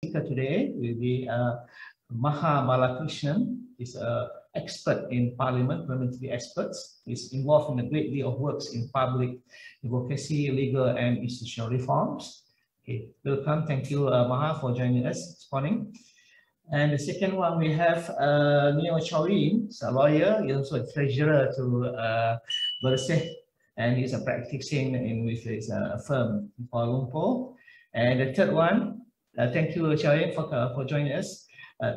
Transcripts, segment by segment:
Speaker today will be Maha Balakrishnan. Is an expert in Parliament, parliamentary experts. He's involved in a great deal of works in public advocacy, legal and institutional reforms. Okay, welcome. Thank you, Maha, for joining us this morning. And the second one, we have Neo Chowin, he's a lawyer, he's also a treasurer to Bersih, and he's a practicing with his firm in Kuala Lumpur. And the third one, thank you, Chowin, for joining us.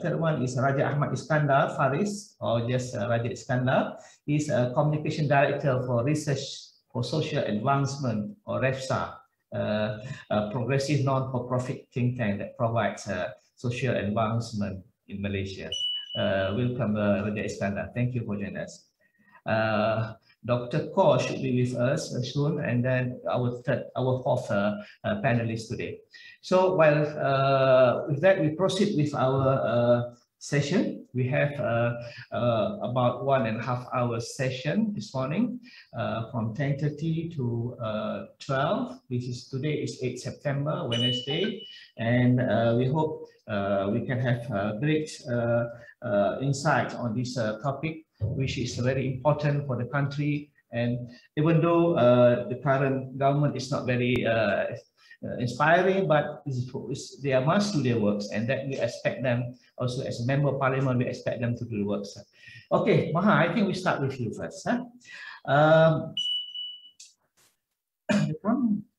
Third one is Raja Ahmad Iskandar Faris, or just Raja Iskandar. He's a communication director for Research for Social Advancement, or REFSA, a progressive non-for-profit think tank that provides social advancement in Malaysia. Welcome, Raja Iskandar. Thank you for joining us. Dr. Kaur should be with us soon, and then our fourth panelist today. So while with that, we proceed with our session. We have about 1.5 hour session this morning from 10:30 to 12. This is today is 8 September, Wednesday, and we hope we can have great insight on this topic, which is very important for the country. And even though the current government is not very inspiring, but they must do their works, and that we expect them also as a member of parliament, we expect them to do the works. Okay, Maha, I think we start with you first.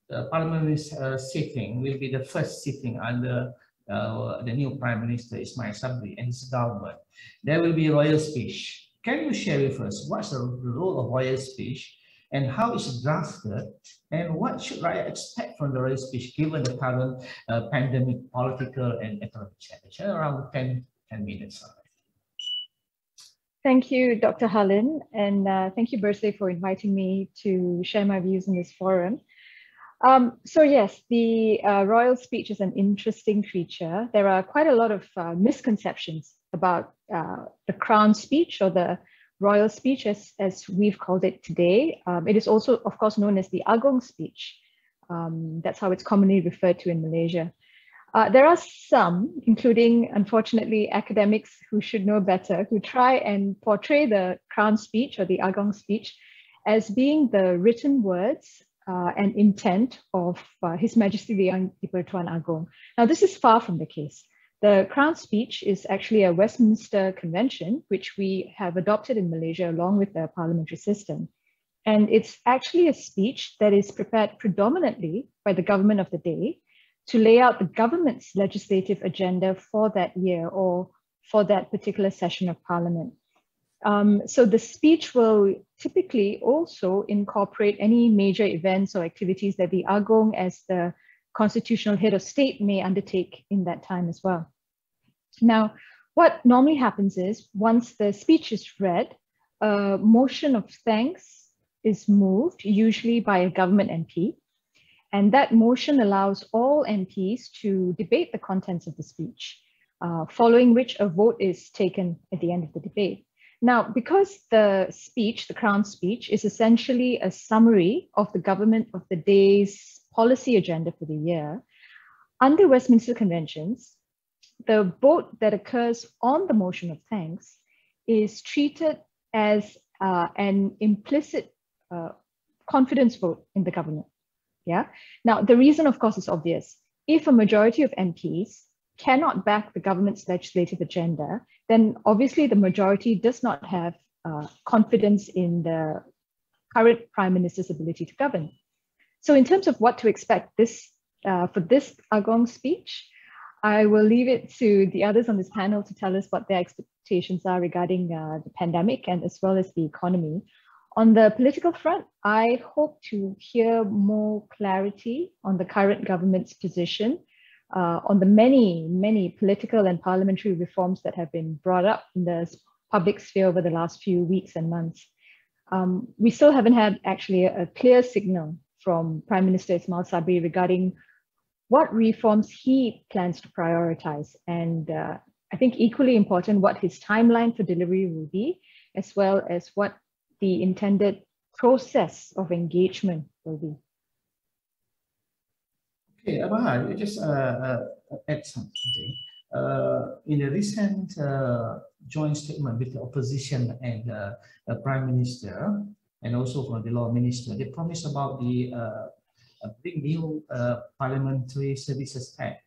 The parliament sitting will be the first sitting under the new Prime Minister Ismail Sabri and his government. There will be a royal speech. Can you share with us what's the role of royal speech and how it's drafted, and what should Rakyat expect from the royal speech given the current pandemic, political and economic challenge? Around 10 minutes. Thank you, Dr. Halin, and thank you, Bersih, for inviting me to share my views in this forum. So yes, the royal speech is an interesting feature. There are quite a lot of misconceptions about the crown speech, or the royal speech as we've called it today. It is also, of course, known as the Agong speech. That's how it's commonly referred to in Malaysia. There are some, including, unfortunately, academics who should know better, who try and portray the crown speech or the Agong speech as being the written words and intent of His Majesty the Yang di-Pertuan Agong. Now, this is far from the case. The Crown Speech is actually a Westminster Convention, which we have adopted in Malaysia along with the parliamentary system. And it's actually a speech that is prepared predominantly by the government of the day to lay out the government's legislative agenda for that year or for that particular session of parliament. So the speech will typically also incorporate any major events or activities that the Agong, as the constitutional head of state, may undertake in that time as well. Now, what normally happens is, once the speech is read, a motion of thanks is moved, usually by a government MP, and that motion allows all MPs to debate the contents of the speech, following which a vote is taken at the end of the debate. Now, because the speech, the Crown Speech, is essentially a summary of the government of the day's policy agenda for the year, under Westminster Conventions, the vote that occurs on the motion of thanks is treated as an implicit confidence vote in the government. Yeah. Now, the reason, of course, is obvious. If a majority of MPs cannot back the government's legislative agenda, then obviously the majority does not have confidence in the current Prime Minister's ability to govern. So in terms of what to expect for this Agong speech, I will leave it to the others on this panel to tell us what their expectations are regarding the pandemic and as well as the economy. On the political front, I hope to hear more clarity on the current government's position on the many political and parliamentary reforms that have been brought up in the public sphere over the last few weeks and months. We still haven't had actually a clear signal from Prime Minister Ismail Sabri regarding what reforms he plans to prioritize. And I think equally important, what his timeline for delivery will be, as well as what the intended process of engagement will be. Okay, Abahar, just add something. In a recent joint statement with the opposition and the Prime Minister, and also from the Law Minister, they promised about the big new Parliamentary Services Act,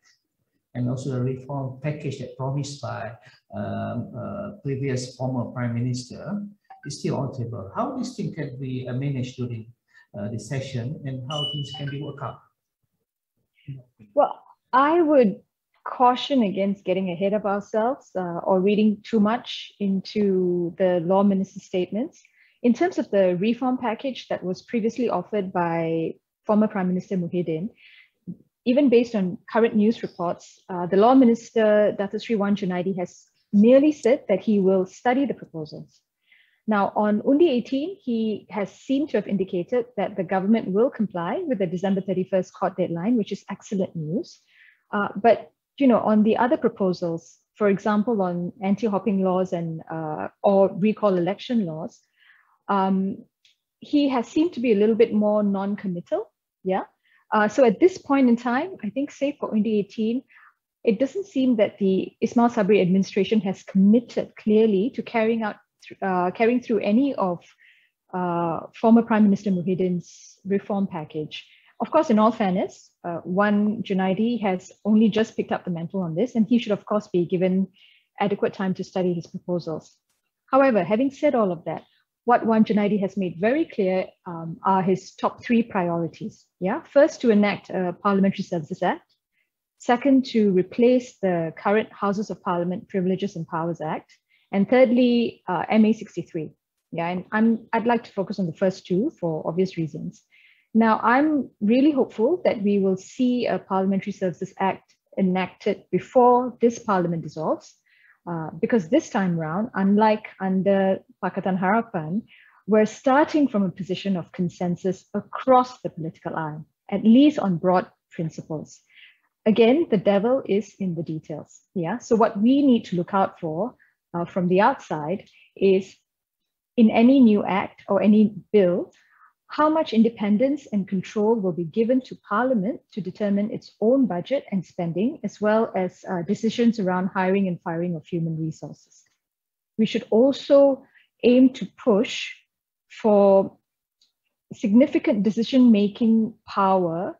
and also the reform package that promised by previous former Prime Minister is still on the table. How this thing can be managed during the session, and how things can be worked out? Well, I would caution against getting ahead of ourselves or reading too much into the Law Minister's statements. In terms of the reform package that was previously offered by former Prime Minister Muhyiddin, even based on current news reports, the Law Minister, Dato Sri Wan Junaidi, has merely said that he will study the proposals. Now, on Undi 18, he has seemed to have indicated that the government will comply with the December 31st court deadline, which is excellent news. But, on the other proposals, for example, on anti-hopping laws and or recall election laws, he has seemed to be a little bit more non-committal. Yeah. So at this point in time, I think, save for Undi 18, it doesn't seem that the Ismail Sabri administration has committed clearly to carrying through any of former Prime Minister Muhyiddin's reform package. Of course, in all fairness, Wan Junaidi has only just picked up the mantle on this, and he should, of course, be given adequate time to study his proposals. However, having said all of that, what Wan Junaidi has made very clear are his top 3 priorities. Yeah, first, to enact a Parliamentary Services Act. Second, to replace the current Houses of Parliament Privileges and Powers Act. And thirdly, MA 63. Yeah, and I'd like to focus on the first 2 for obvious reasons. Now, I'm really hopeful that we will see a Parliamentary Services Act enacted before this Parliament dissolves, because this time around, unlike under Pakatan Harapan, we're starting from a position of consensus across the political aisle, at least on broad principles. Again, the devil is in the details. Yeah, so what we need to look out for from the outside is, in any new act or any bill, how much independence and control will be given to Parliament to determine its own budget and spending, as well as decisions around hiring and firing of human resources. We should also aim to push for significant decision-making power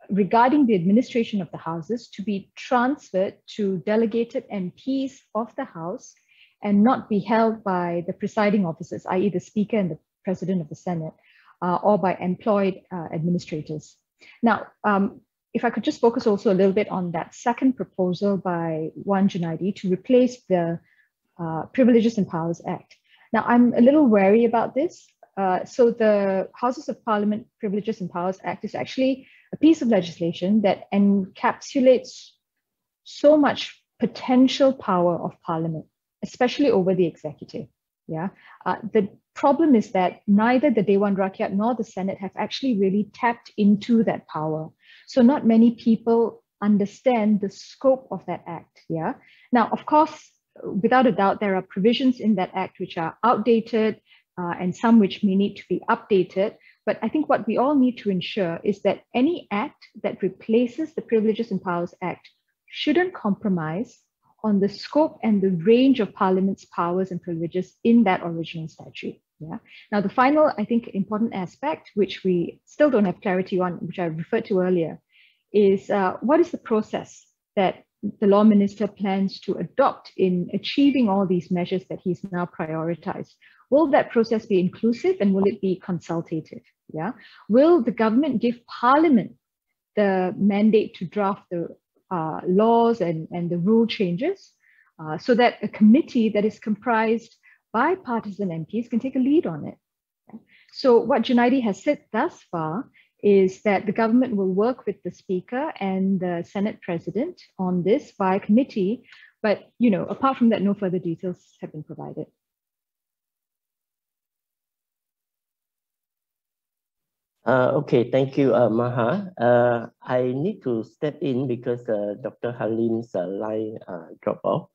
regarding the administration of the houses to be transferred to delegated MPs of the House and not be held by the presiding officers, i.e. the Speaker and the President of the Senate, or by employed administrators. Now, if I could just focus also a little bit on that second proposal by Wan Junaidi to replace the Privileges and Powers Act. Now, I'm a little wary about this. So the Houses of Parliament Privileges and Powers Act is actually a piece of legislation that encapsulates so much potential power of Parliament, especially over the executive. Yeah, the problem is that neither the Dewan Rakyat nor the Senate have actually really tapped into that power. So not many people understand the scope of that act. Yeah. Now, of course, without a doubt, there are provisions in that act which are outdated and some which may need to be updated. But I think what we all need to ensure is that any act that replaces the Privileges and Powers Act shouldn't compromise on the scope and the range of Parliament's powers and privileges in that original statute. Yeah. Now, the final, I think, important aspect, which we still don't have clarity on, which I referred to earlier, is what is the process that the Law Minister plans to adopt in achieving all these measures that he's now prioritized? Will that process be inclusive and will it be consultative? Yeah. Will the government give Parliament the mandate to draft the laws and the rule changes so that a committee that is comprised by partisan MPs can take a lead on it? So what Junaidi has said thus far is that the government will work with the Speaker and the Senate President on this by committee, but apart from that, no further details have been provided. Okay, thank you, Maha. I need to step in because Dr. Halim's line dropped off.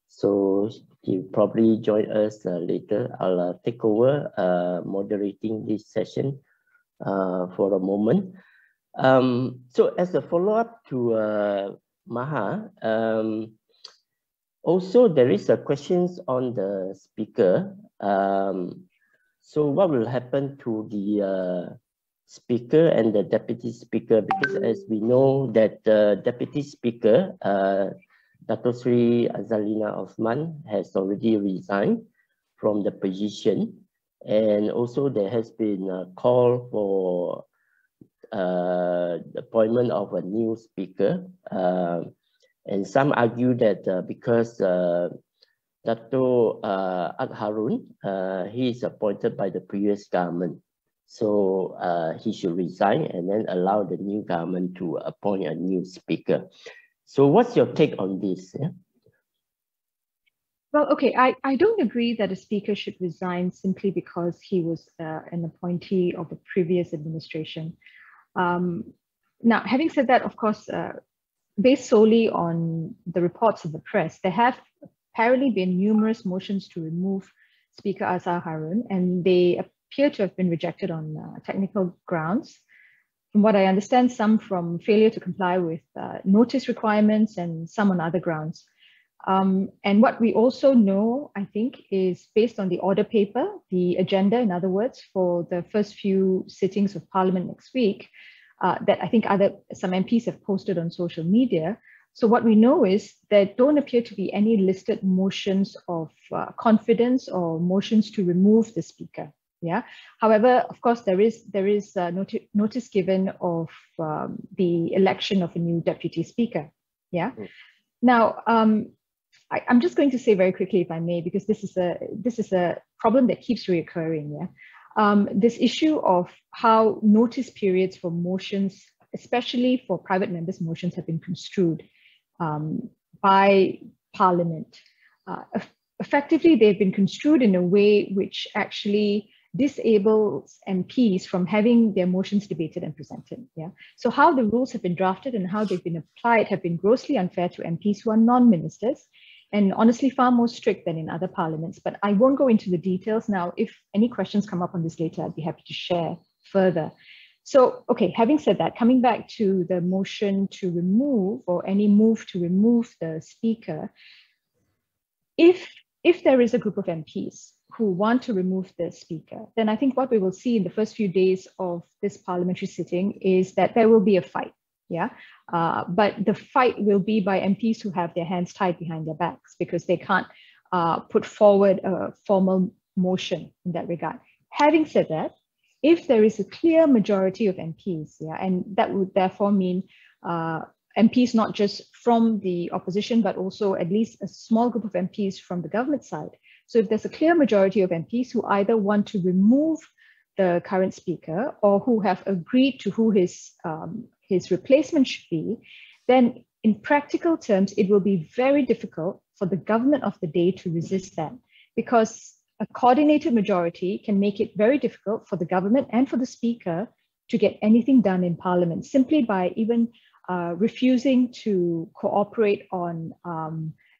So he'll probably join us later. I'll take over moderating this session for a moment. So as a follow-up to Maha, also there is a questions on the speaker. So what will happen to the speaker and the deputy speaker? Because as we know that the deputy speaker, Dato Sri Azalina Osman, has already resigned from the position. And also there has been a call for the appointment of a new speaker. And some argue that because Dato Ad Harun, he is appointed by the previous government. So he should resign and then allow the new government to appoint a new speaker. So what's your take on this? Yeah? Well, okay, I don't agree that a speaker should resign simply because he was an appointee of a previous administration. Now, having said that, of course, based solely on the reports of the press, there have apparently been numerous motions to remove Speaker Azhar Harun, and they appear to have been rejected on technical grounds. From what I understand, some from failure to comply with notice requirements and some on other grounds. And what we also know, I think, is based on the order paper, the agenda, in other words, for the first few sittings of Parliament next week, that I think some MPs have posted on social media. So what we know is there don't appear to be any listed motions of confidence or motions to remove the speaker. Yeah. However, of course, there is notice given of the election of a new deputy speaker. Yeah. Now, I'm just going to say very quickly, if I may, because this is a problem that keeps reoccurring. Yeah. This issue of how notice periods for motions, especially for private members' motions, have been construed by Parliament. Effectively, they've been construed in a way which actually disables MPs from having their motions debated and presented. Yeah. So how the rules have been drafted and how they've been applied have been grossly unfair to MPs who are non-ministers, and honestly far more strict than in other parliaments. But I won't go into the details now. If any questions come up on this later, I'd be happy to share further. So, okay, having said that, coming back to the motion to remove or any move to remove the speaker, if there is a group of MPs who want to remove the speaker, then I think what we will see in the first few days of this parliamentary sitting is that there will be a fight. Yeah, but the fight will be by MPs who have their hands tied behind their backs because they can't put forward a formal motion in that regard. Having said that, if there is a clear majority of MPs, yeah, and that would therefore mean MPs not just from the opposition, but also at least a small group of MPs from the government side. So if there's a clear majority of MPs who either want to remove the current speaker or who have agreed to who his replacement should be, then in practical terms, it will be very difficult for the government of the day to resist that, because a coordinated majority can make it very difficult for the government and for the speaker to get anything done in Parliament simply by even refusing to cooperate on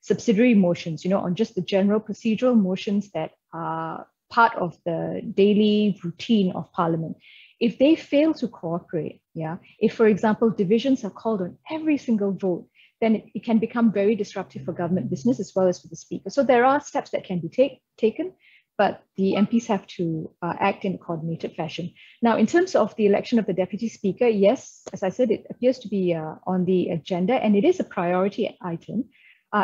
subsidiary motions, on just the general procedural motions that are part of the daily routine of Parliament. If they fail to cooperate, yeah, if, for example, divisions are called on every single vote, then it can become very disruptive for government business as well as for the speaker. So there are steps that can be taken, but the MPs have to act in a coordinated fashion. Now, in terms of the election of the deputy speaker, yes, as I said, it appears to be on the agenda, and it is a priority item.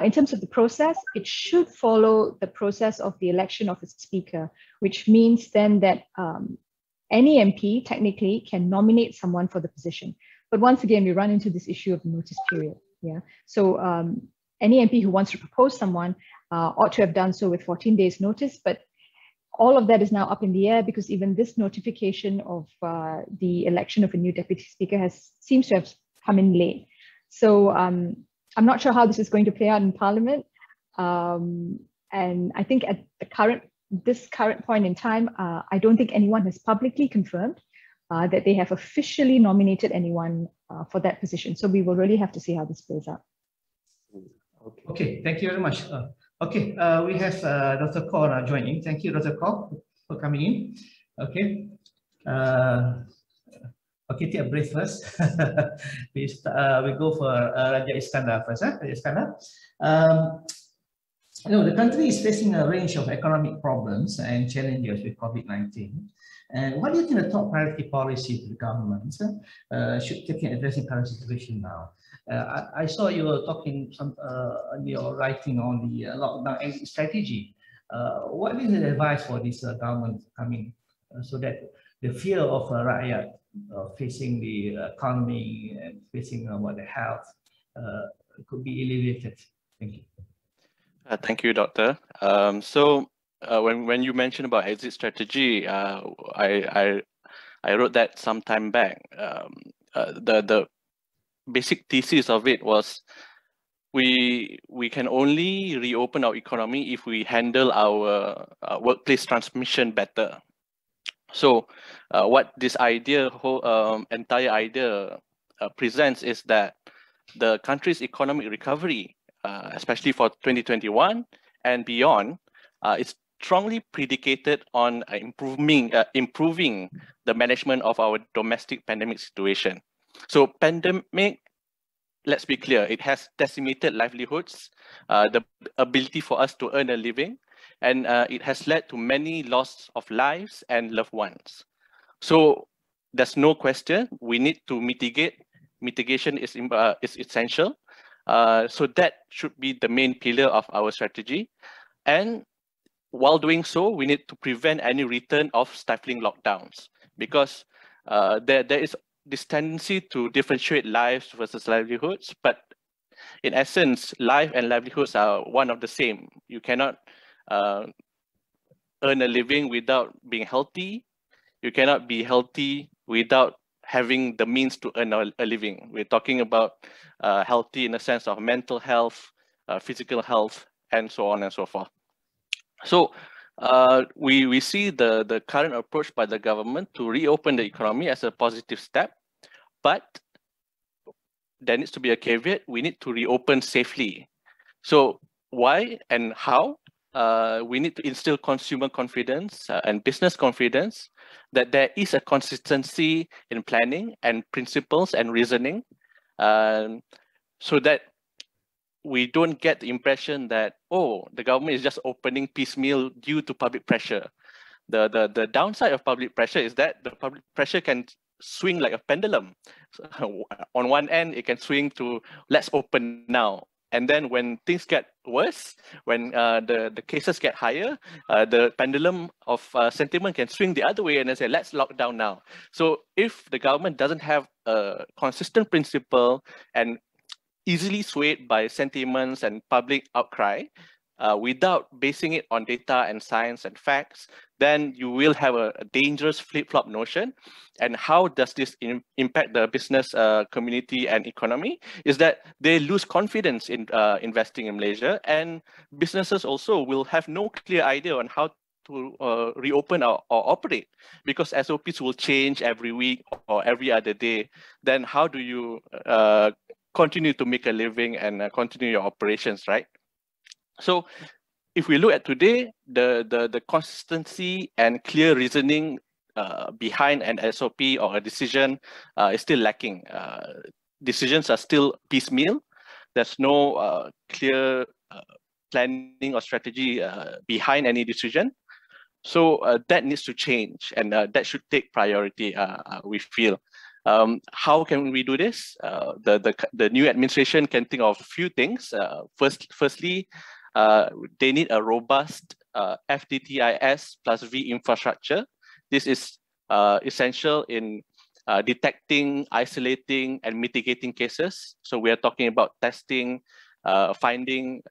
In terms of the process, it should follow the process of the election of a speaker, which means then that any MP technically can nominate someone for the position. But once again, we run into this issue of notice period. Yeah. So any MP who wants to propose someone ought to have done so with 14 days notice, but all of that is now up in the air because even this notification of the election of a new deputy speaker seems to have come in late. So I'm not sure how this is going to play out in Parliament. And I think at this current point in time, I don't think anyone has publicly confirmed that they have officially nominated anyone for that position. So we will really have to see how this plays out. Okay, thank you very much. Okay, we have Dr. Kaur joining. Thank you, Dr. Kaur, for coming in. Okay. Okay, take a breath first. We go for Raja Iskandar first. Raja Iskandar. The country is facing a range of economic problems and challenges with COVID-19. And what do you think the top priority policy to the government should take in addressing current situation now? I saw you were talking your writing on the lockdown exit strategy. What is the advice for this government coming so that the fear of rakyat facing the economy and facing the health could be alleviated? Thank you. Thank you, Doctor. When you mentioned about exit strategy, I wrote that some time back. The basic thesis of it was we can only reopen our economy if we handle our workplace transmission better. So what this entire idea presents is that the country's economic recovery, especially for 2021 and beyond, is strongly predicated on improving the management of our domestic pandemic situation. So pandemic, let's be clear, it has decimated livelihoods, the ability for us to earn a living, and it has led to many loss of lives and loved ones. So there's no question we need to mitigate. Mitigation is essential. So that should be the main pillar of our strategy. And while doing so, we need to prevent any return of stifling lockdowns, because there is this tendency to differentiate lives versus livelihoods. But in essence, life and livelihoods are one of the same. You cannot earn a living without being healthy. You cannot be healthy without having the means to earn a living. We're talking about healthy in the sense of mental health, physical health, and so on and so forth. So we see the current approach by the government to reopen the economy as a positive step, but there needs to be a caveat. We need to reopen safely. So why and how? We need to instill consumer confidence and business confidence that there is a consistency in planning and principles and reasoning, so that we don't get the impression that, oh, the government is just opening piecemeal due to public pressure. The downside of public pressure is that the public pressure can swing like a pendulum. So on one end, it can swing to let's open now. And then when things get worse, when the cases get higher, the pendulum of sentiment can swing the other way and they say, let's lock down now. So if the government doesn't have a consistent principle and easily swayed by sentiments and public outcry, without basing it on data and science and facts, then you will have a dangerous flip-flop notion. And how does this impact the business community and economy? Is that they lose confidence in investing in Malaysia, and businesses also will have no clear idea on how to reopen or operate, because SOPs will change every week or every other day. Then how do you continue to make a living and continue your operations, right? So if we look at today, the consistency and clear reasoning behind an SOP or a decision is still lacking. Decisions are still piecemeal. There's no clear planning or strategy behind any decision. So that needs to change, and that should take priority, we feel. How can we do this? The new administration can think of a few things. Firstly, they need a robust FTTIS plus V infrastructure. This is essential in detecting, isolating, and mitigating cases. So we are talking about testing, finding,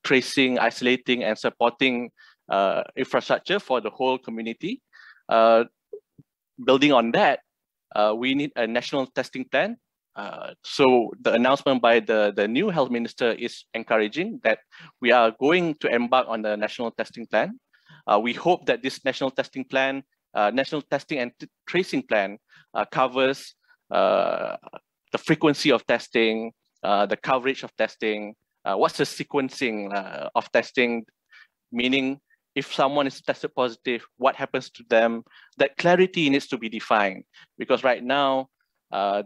tracing, isolating, and supporting infrastructure for the whole community. Building on that, we need a national testing plan. So the announcement by the new health minister is encouraging that we are going to embark on the national testing plan. We hope that this national testing plan, national testing and tracing plan, covers the frequency of testing, the coverage of testing, what's the sequencing of testing, meaning if someone is tested positive, what happens to them? That clarity needs to be defined, because right now,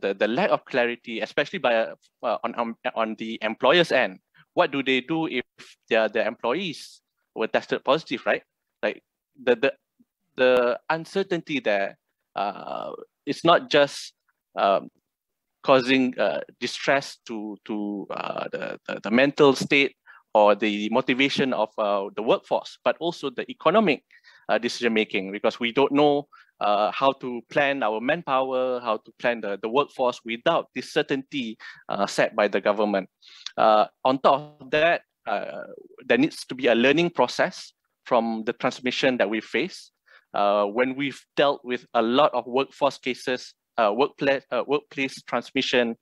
the lack of clarity, especially by on the employer's end. What do they do if their employees were tested positive, right? Like the uncertainty there, it's not just causing distress to the mental state or the motivation of the workforce, but also the economic decision making, because we don't know how to plan our manpower, how to plan the workforce without this certainty set by the government. On top of that, there needs to be a learning process from the transmission that we face. When we've dealt with a lot of workforce cases, workplace transmission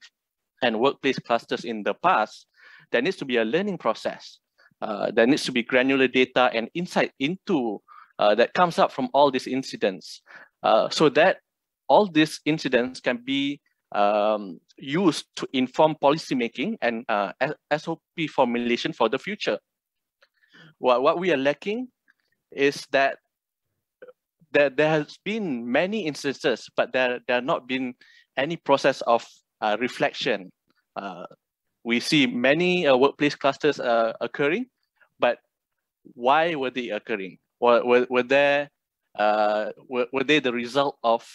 and workplace clusters in the past, there needs to be a learning process. There needs to be granular data and insight into that comes up from all these incidents, so that all these incidents can be used to inform policymaking and SOP formulation for the future. What we are lacking is that there has been many instances, but there have not been any process of reflection. We see many workplace clusters occurring, but why were they occurring? Were they the result of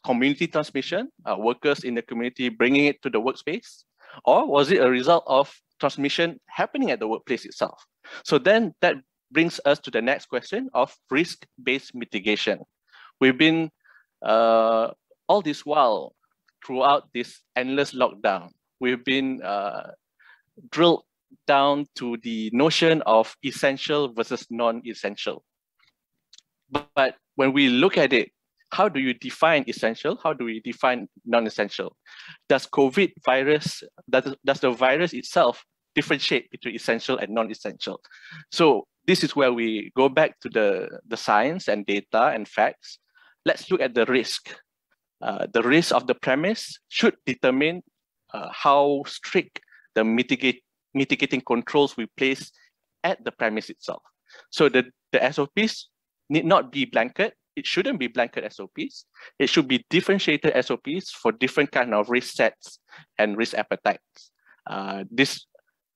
community transmission, workers in the community bringing it to the workspace? Or was it a result of transmission happening at the workplace itself? So then that brings us to the next question of risk-based mitigation. We've been, all this while, throughout this endless lockdown, we've been drilled down to the notion of essential versus non-essential. But when we look at it, how do you define essential? How do we define non-essential? Does the virus itself differentiate between essential and non-essential? So this is where we go back to the science and data and facts. Let's look at the risk. The risk of the premise should determine how strict the mitigating controls we place at the premise itself. So the SOPs need not be blanket. It shouldn't be blanket SOPs. It should be differentiated SOPs for different kind of risk sets and risk appetites. This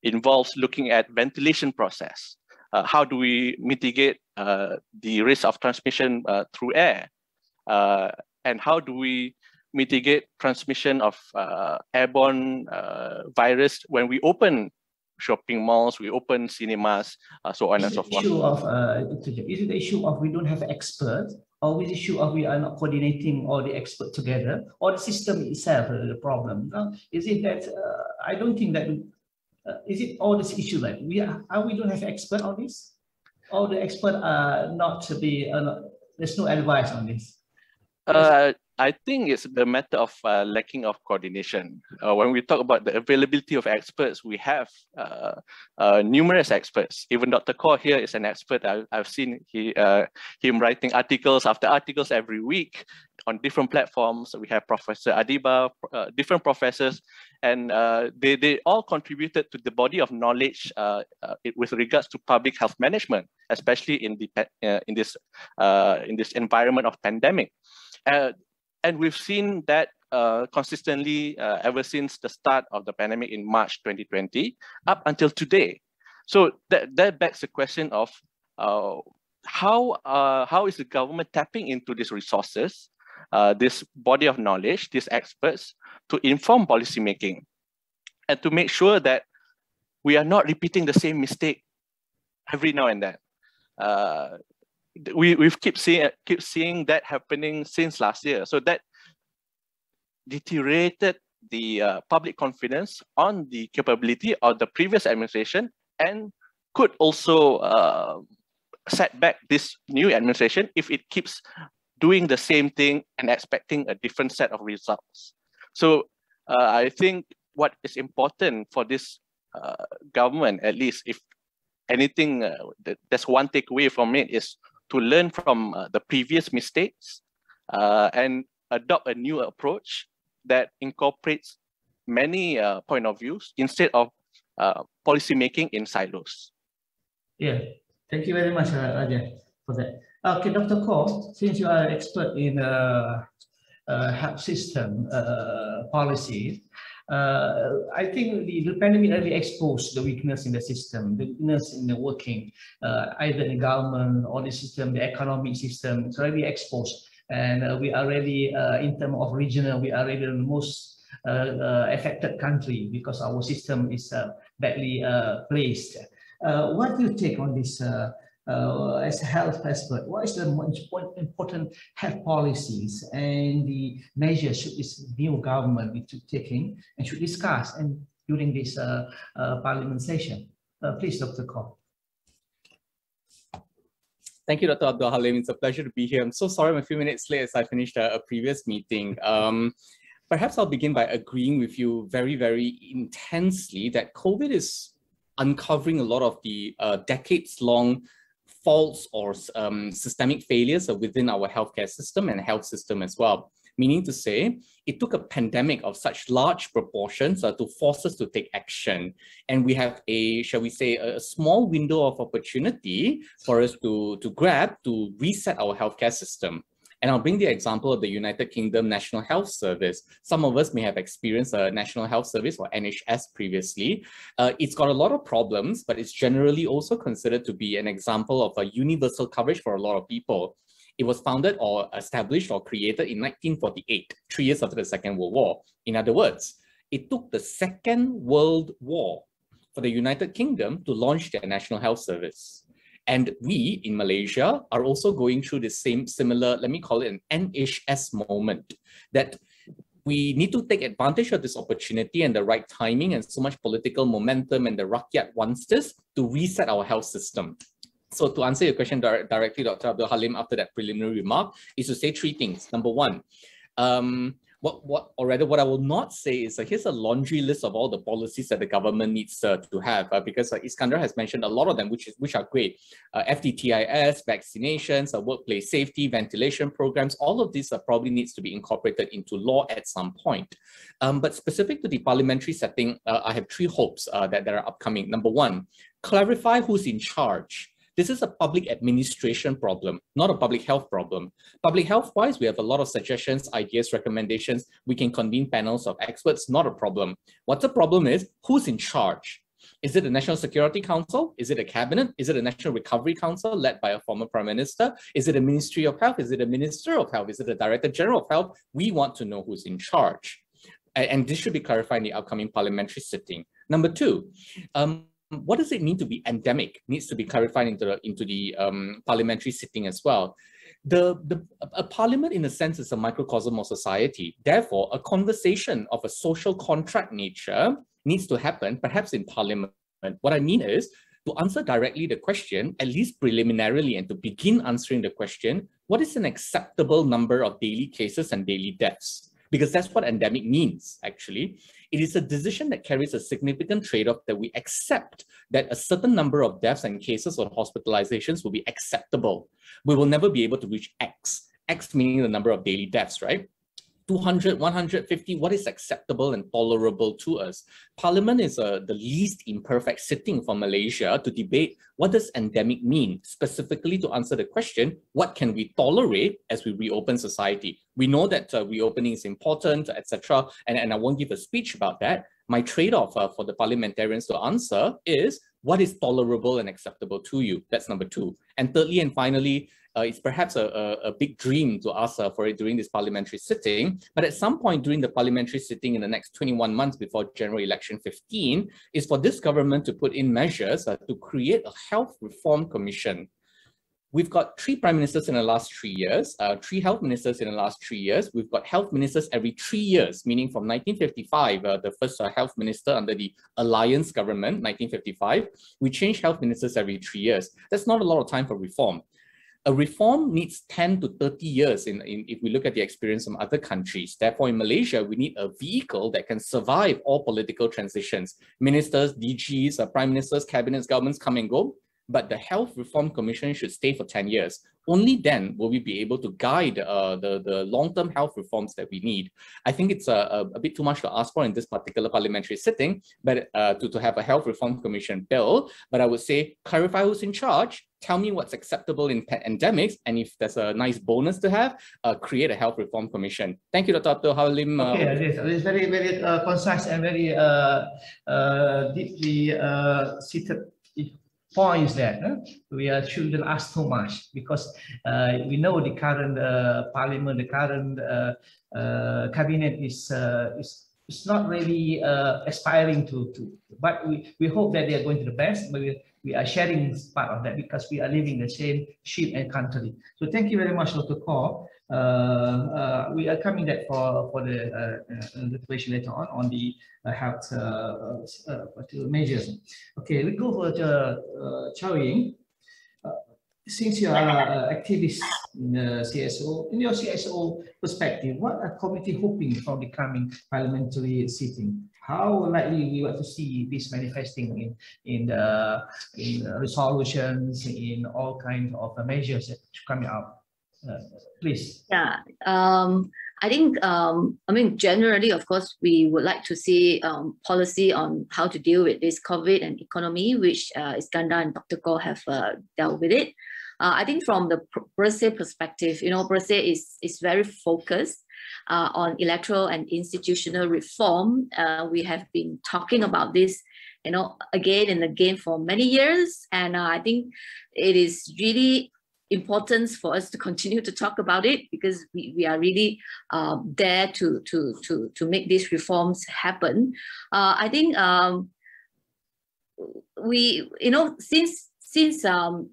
involves looking at ventilation process. How do we mitigate the risk of transmission through air? And how do we mitigate transmission of airborne virus when we open shopping malls, we open cinemas, so on and so forth? Is it the issue of we don't have experts, or is the issue of we are not coordinating all the experts together, or the system itself the problem? Is it that I don't think that is it all this issue that we don't have expert on this? All the expert are not to be there's no advice on this. I think it's the matter of lacking of coordination. When we talk about the availability of experts, we have numerous experts. Even Dr. Kaur here is an expert. I've seen him writing articles after articles every week on different platforms. We have Professor Adiba, different professors, and they all contributed to the body of knowledge with regards to public health management, especially in this environment of pandemic. And we've seen that consistently ever since the start of the pandemic in March 2020 up until today. So that begs the question of how is the government tapping into these resources, this body of knowledge, these experts, to inform policymaking and to make sure that we are not repeating the same mistake every now and then. We've keep seeing that happening since last year. So that deteriorated the public confidence on the capability of the previous administration and could also set back this new administration if it keeps doing the same thing and expecting a different set of results. So I think what is important for this government, at least if anything, that's one takeaway from it, is to learn from the previous mistakes and adopt a new approach that incorporates many point of views instead of policy making in silos. Yeah, thank you very much, Raja, for that. Okay, Dr. Kaur, since you are an expert in health system policy, I think the pandemic really exposed the weakness in the system, the weakness in the working, either in the government or the system, the economic system. It's already exposed, and we are already, in terms of regional, we are already the most affected country because our system is badly placed. What do you take on this as a health expert? What is the most important health policies and the measures should this new government be taking and should discuss and during this parliament session? Please, Dr. Koh. Thank you, Dr. Abdul Halim. It's a pleasure to be here. I'm so sorry I'm a few minutes late as I finished a previous meeting. Perhaps I'll begin by agreeing with you very, very intensely that COVID is uncovering a lot of the decades-long faults or systemic failures within our healthcare system and health system as well. Meaning to say, it took a pandemic of such large proportions to force us to take action. And we have a, shall we say, a small window of opportunity for us to grab to reset our healthcare system. And I'll bring the example of the United Kingdom National Health Service. Some of us may have experienced a National Health Service or NHS previously. It's got a lot of problems, but it's generally also considered to be an example of a universal coverage for a lot of people. It was founded or established or created in 1948, 3 years after the Second World War. In other words, it took the Second World War for the United Kingdom to launch their National Health Service. And we in Malaysia are also going through the same similar, let me call it an NHS moment, that we need to take advantage of this opportunity and the right timing and so much political momentum, and the rakyat wants this to reset our health system. So to answer your question directly, Dr. Abdul Halim, after that preliminary remark, is to say three things. Number one, what I will not say is here's a laundry list of all the policies that the government needs to have, because Iskandar has mentioned a lot of them, which are great. FTTIS, vaccinations, workplace safety, ventilation programs, all of these probably needs to be incorporated into law at some point. But specific to the parliamentary setting, I have three hopes that are upcoming. Number one, clarify who's in charge. This is a public administration problem, not a public health problem. Public health-wise, we have a lot of suggestions, ideas, recommendations. We can convene panels of experts, not a problem. What the problem is, who's in charge? Is it the National Security Council? Is it a cabinet? Is it a National Recovery Council led by a former Prime Minister? Is it a Ministry of Health? Is it a Minister of Health? Is it a Director General of Health? We want to know who's in charge. And this should be clarified in the upcoming parliamentary sitting. Number two, what does it mean to be endemic? Needs to be clarified into the parliamentary sitting as well. A parliament, in a sense, is a microcosm of society. Therefore, a conversation of a social contract nature needs to happen, perhaps in parliament. What I mean is, to answer directly the question, at least preliminarily, and to begin answering the question, what is an acceptable number of daily cases and daily deaths? Because that's what endemic means, actually. It is a decision that carries a significant trade-off that we accept that a certain number of deaths and cases or hospitalizations will be acceptable. We will never be able to reach X. X meaning the number of daily deaths, right? 200, 150, what is acceptable and tolerable to us? Parliament is the least imperfect sitting for Malaysia to debate what does endemic mean, specifically to answer the question, what can we tolerate as we reopen society? We know that reopening is important, etc. And I won't give a speech about that. My trade-off for the parliamentarians to answer is, what is tolerable and acceptable to you? That's number two. And thirdly and finally, it's perhaps a big dream to ask for it during this parliamentary sitting, but at some point during the parliamentary sitting in the next 21 months before General Election 15, is for this government to put in measures to create a health reform commission. We've got 3 prime ministers in the last 3 years, 3 health ministers in the last 3 years. We've got health ministers every 3 years, meaning from 1955, the first health minister under the Alliance government, 1955, we changed health ministers every 3 years. That's not a lot of time for reform. A reform needs 10 to 30 years if we look at the experience from other countries. Therefore, in Malaysia, we need a vehicle that can survive all political transitions. Ministers, DGs, prime ministers, cabinets, governments come and go. but the Health Reform Commission should stay for 10 years. Only then will we be able to guide the long-term health reforms that we need. I think it's a bit too much to ask for in this particular parliamentary sitting, but to have a Health Reform Commission bill. But I would say, clarify who's in charge, tell me what's acceptable in endemics, and if there's a nice bonus to have, create a Health Reform Commission. Thank you, Dr. Abdul Halim. Okay, it's very, very concise and very deeply seated points that we shouldn't ask too much, because we know the current parliament, the current cabinet is not really aspiring to, but we hope that they are going to the best. But we are sharing part of that because we are living the same ship and country. So thank you very much, Dr. Kaur. We are coming back for the question later on the health measures. Okay, we go for Chow Ying. Since you are activist in CSO, in your CSO perspective, what are committee hoping from the coming parliamentary sitting? How likely we want to see this manifesting in resolutions, in all kinds of measures that coming out? Please. Yeah, I think, I mean, generally, of course, we would like to see policy on how to deal with this COVID and economy, which Iskandar and Dr. Kaur have dealt with it. I think from the Bersih perspective, you know, Bersih is very focused on electoral and institutional reform. We have been talking about this, you know, again and again for many years. And I think it is really important for us to continue to talk about it, because we are really there to make these reforms happen. I think we, you know, since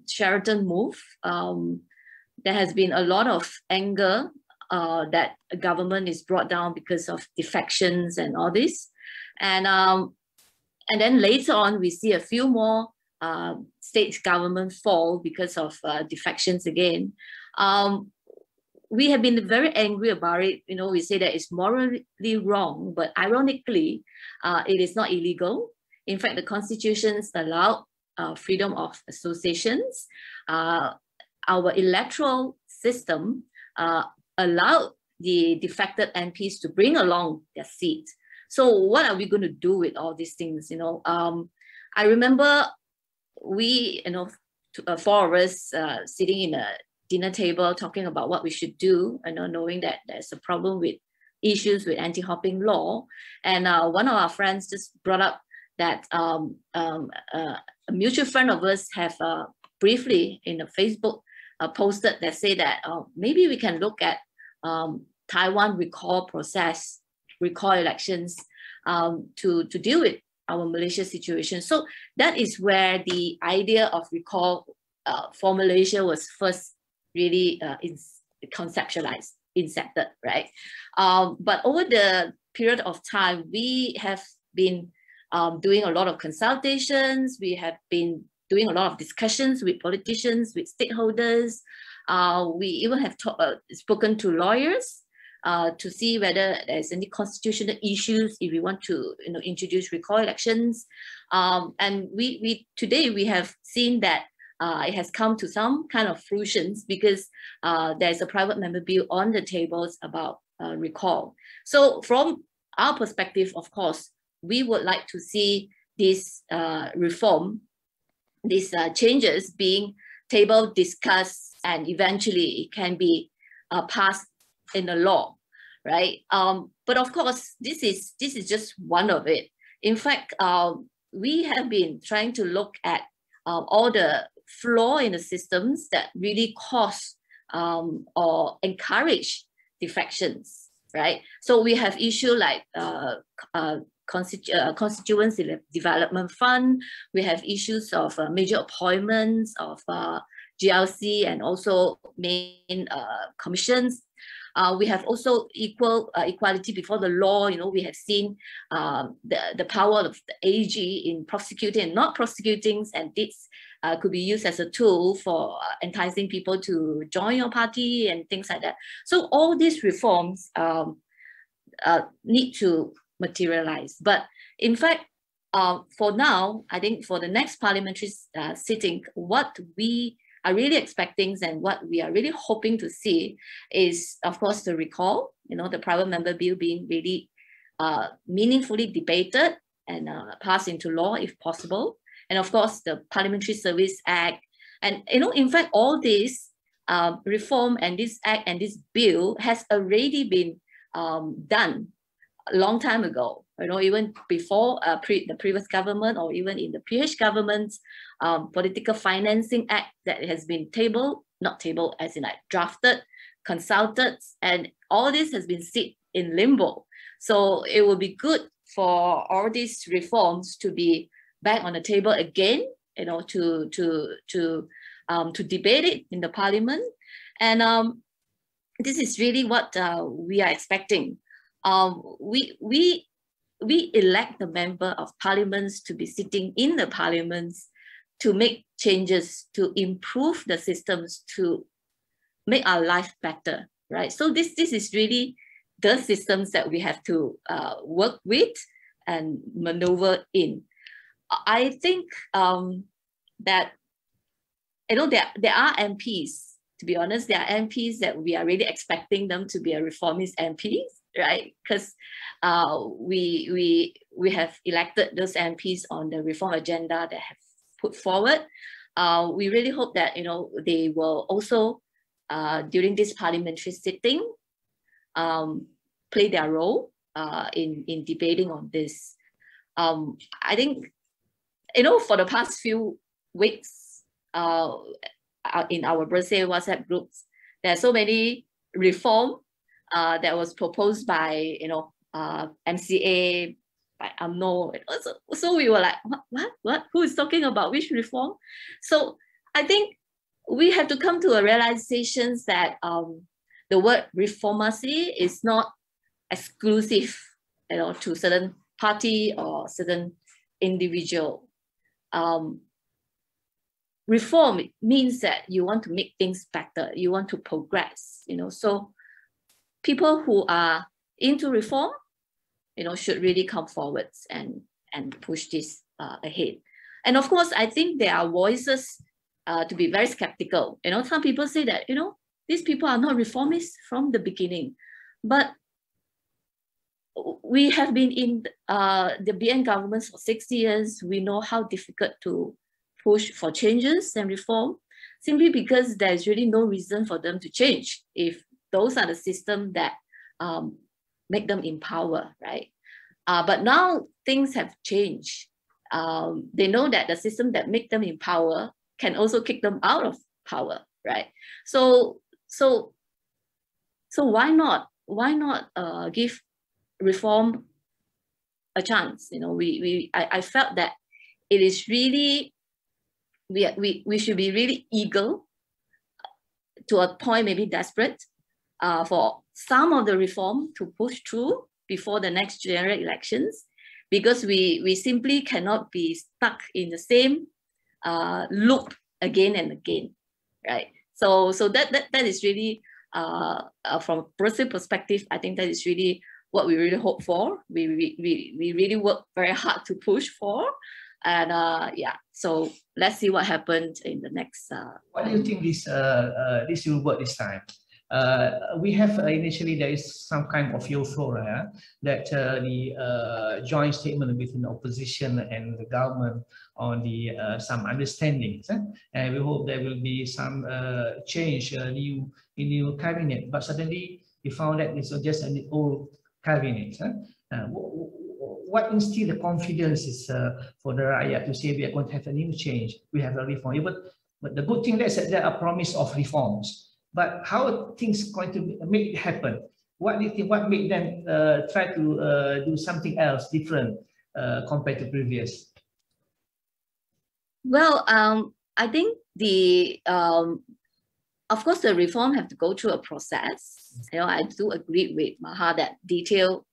Sheraton move, there has been a lot of anger that the government is brought down because of defections and all this, and then later on we see a few more state government fall because of defections again. We have been very angry about it. You know, we say that it's morally wrong, but ironically, it is not illegal. In fact, the constitutions allow freedom of associations. Our electoral system allowed the defected MPs to bring along their seat. So what are we going to do with all these things? You know, I remember we, you know, four of us sitting in a dinner table talking about what we should do, you know, knowing that there's a problem with issues with anti-hopping law. And one of our friends just brought up that a mutual friend of us have briefly in a Facebook posted that say that maybe we can look at Taiwan recall process, recall elections to deal with our Malaysia situation. So that is where the idea of recall for Malaysia was first really conceptualized, incepted, right? But over the period of time, we have been doing a lot of consultations. We have been doing a lot of discussions with politicians, with stakeholders. We even have spoken to lawyers to see whether there's any constitutional issues if we want to, you know, introduce recall elections. And today we have seen that it has come to some kind of fruitions, because there's a private member bill on the tables about recall. So from our perspective, of course, we would like to see this reform, these changes being tabled, discussed, and eventually it can be passed in the law, right? But of course, this is just one of it. In fact, we have been trying to look at all the flaw in the systems that really cause or encourage defections, right? So we have issues like constituency development fund. We have issues of major appointments of GLC and also main commissions. We have also equality before the law. You know, we have seen the power of the AG in prosecuting and not prosecuting, and this could be used as a tool for enticing people to join your party and things like that. So all these reforms need to materialize. But in fact, for now, I think for the next parliamentary sitting, what we are really expecting and what we are really hoping to see is, of course, the recall, the private member bill being really meaningfully debated and passed into law if possible. And of course, the Parliamentary Service Act. And, in fact, all this reform and this act and this bill has already been done a long time ago, even before the previous government, or even in the PH government's Political Financing Act that has been drafted, consulted, and all this has been sit in limbo. So it will be good for all these reforms to be back on the table again, to debate it in the parliament. And this is really what we are expecting. We elect the member of parliaments to be sitting in the parliaments to make changes, to improve the systems, to make our life better, right? So this is really the systems that we have to work with and maneuver in. I think that, there are MPs, to be honest, there are MPs that we are really expecting them to be a reformist MPs, right? Because we have elected those MPs on the reform agenda that have put forward. We really hope that, they will also, during this parliamentary sitting, play their role in debating on this. I think, for the past few weeks, in our Bersih WhatsApp groups, there are so many reform that was proposed by, MCA, by UMNO. So we were like, what? Who is talking about which reform? So I think we have to come to a realization that the word reformacy is not exclusive, to certain party or certain individual. Reform means that you want to make things better, you want to progress, so people who are into reform, should really come forward and push this ahead. And of course, I think there are voices to be very skeptical. Some people say that, these people are not reformists from the beginning, but we have been in the BN governments for 6 years. We know how difficult to push for changes and reform, simply because there's really no reason for them to change if those are the systems that make them in power, right? But now things have changed. They know that the system that make them in power can also kick them out of power, right? So why not give reform a chance? I felt that it is really, we should be really eager, to a point maybe desperate, for some of the reform to push through before the next general elections, because we simply cannot be stuck in the same loop again and again, right? So that is really, from a personal perspective, I think that is really what we really hope for. We really work very hard to push for. And so let's see what happens in the next. What do you think this will work this time? We have initially there is some kind of euphoria that the joint statement between the opposition and the government on the some understandings, and we hope there will be some change, new cabinet. But suddenly we found that it's just an old cabinet. What instill the confidence is for the rakyat to say we are going to have a new change, we have a reform? But the good thing is that there are promise of reforms. But how things going to make it happen? What do you think? What made them try to do something else different compared to previous? Well, I think of course, the reform have to go through a process. I do agree with Maha that detail,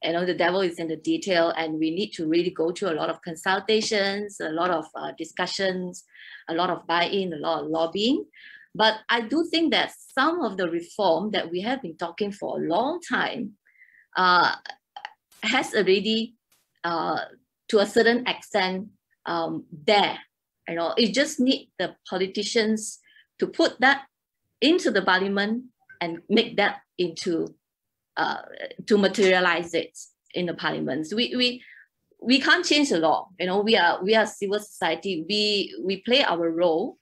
the devil is in the detail, and we need to really go through a lot of consultations, a lot of discussions, a lot of buy-in, a lot of lobbying. But I do think that some of the reform that we have been talking for a long time has already, to to a certain extent there. You know, it just need the politicians to put that into the parliament and make that into to materialize it in the parliaments. We can't change the law. You know, we are civil society. We play our role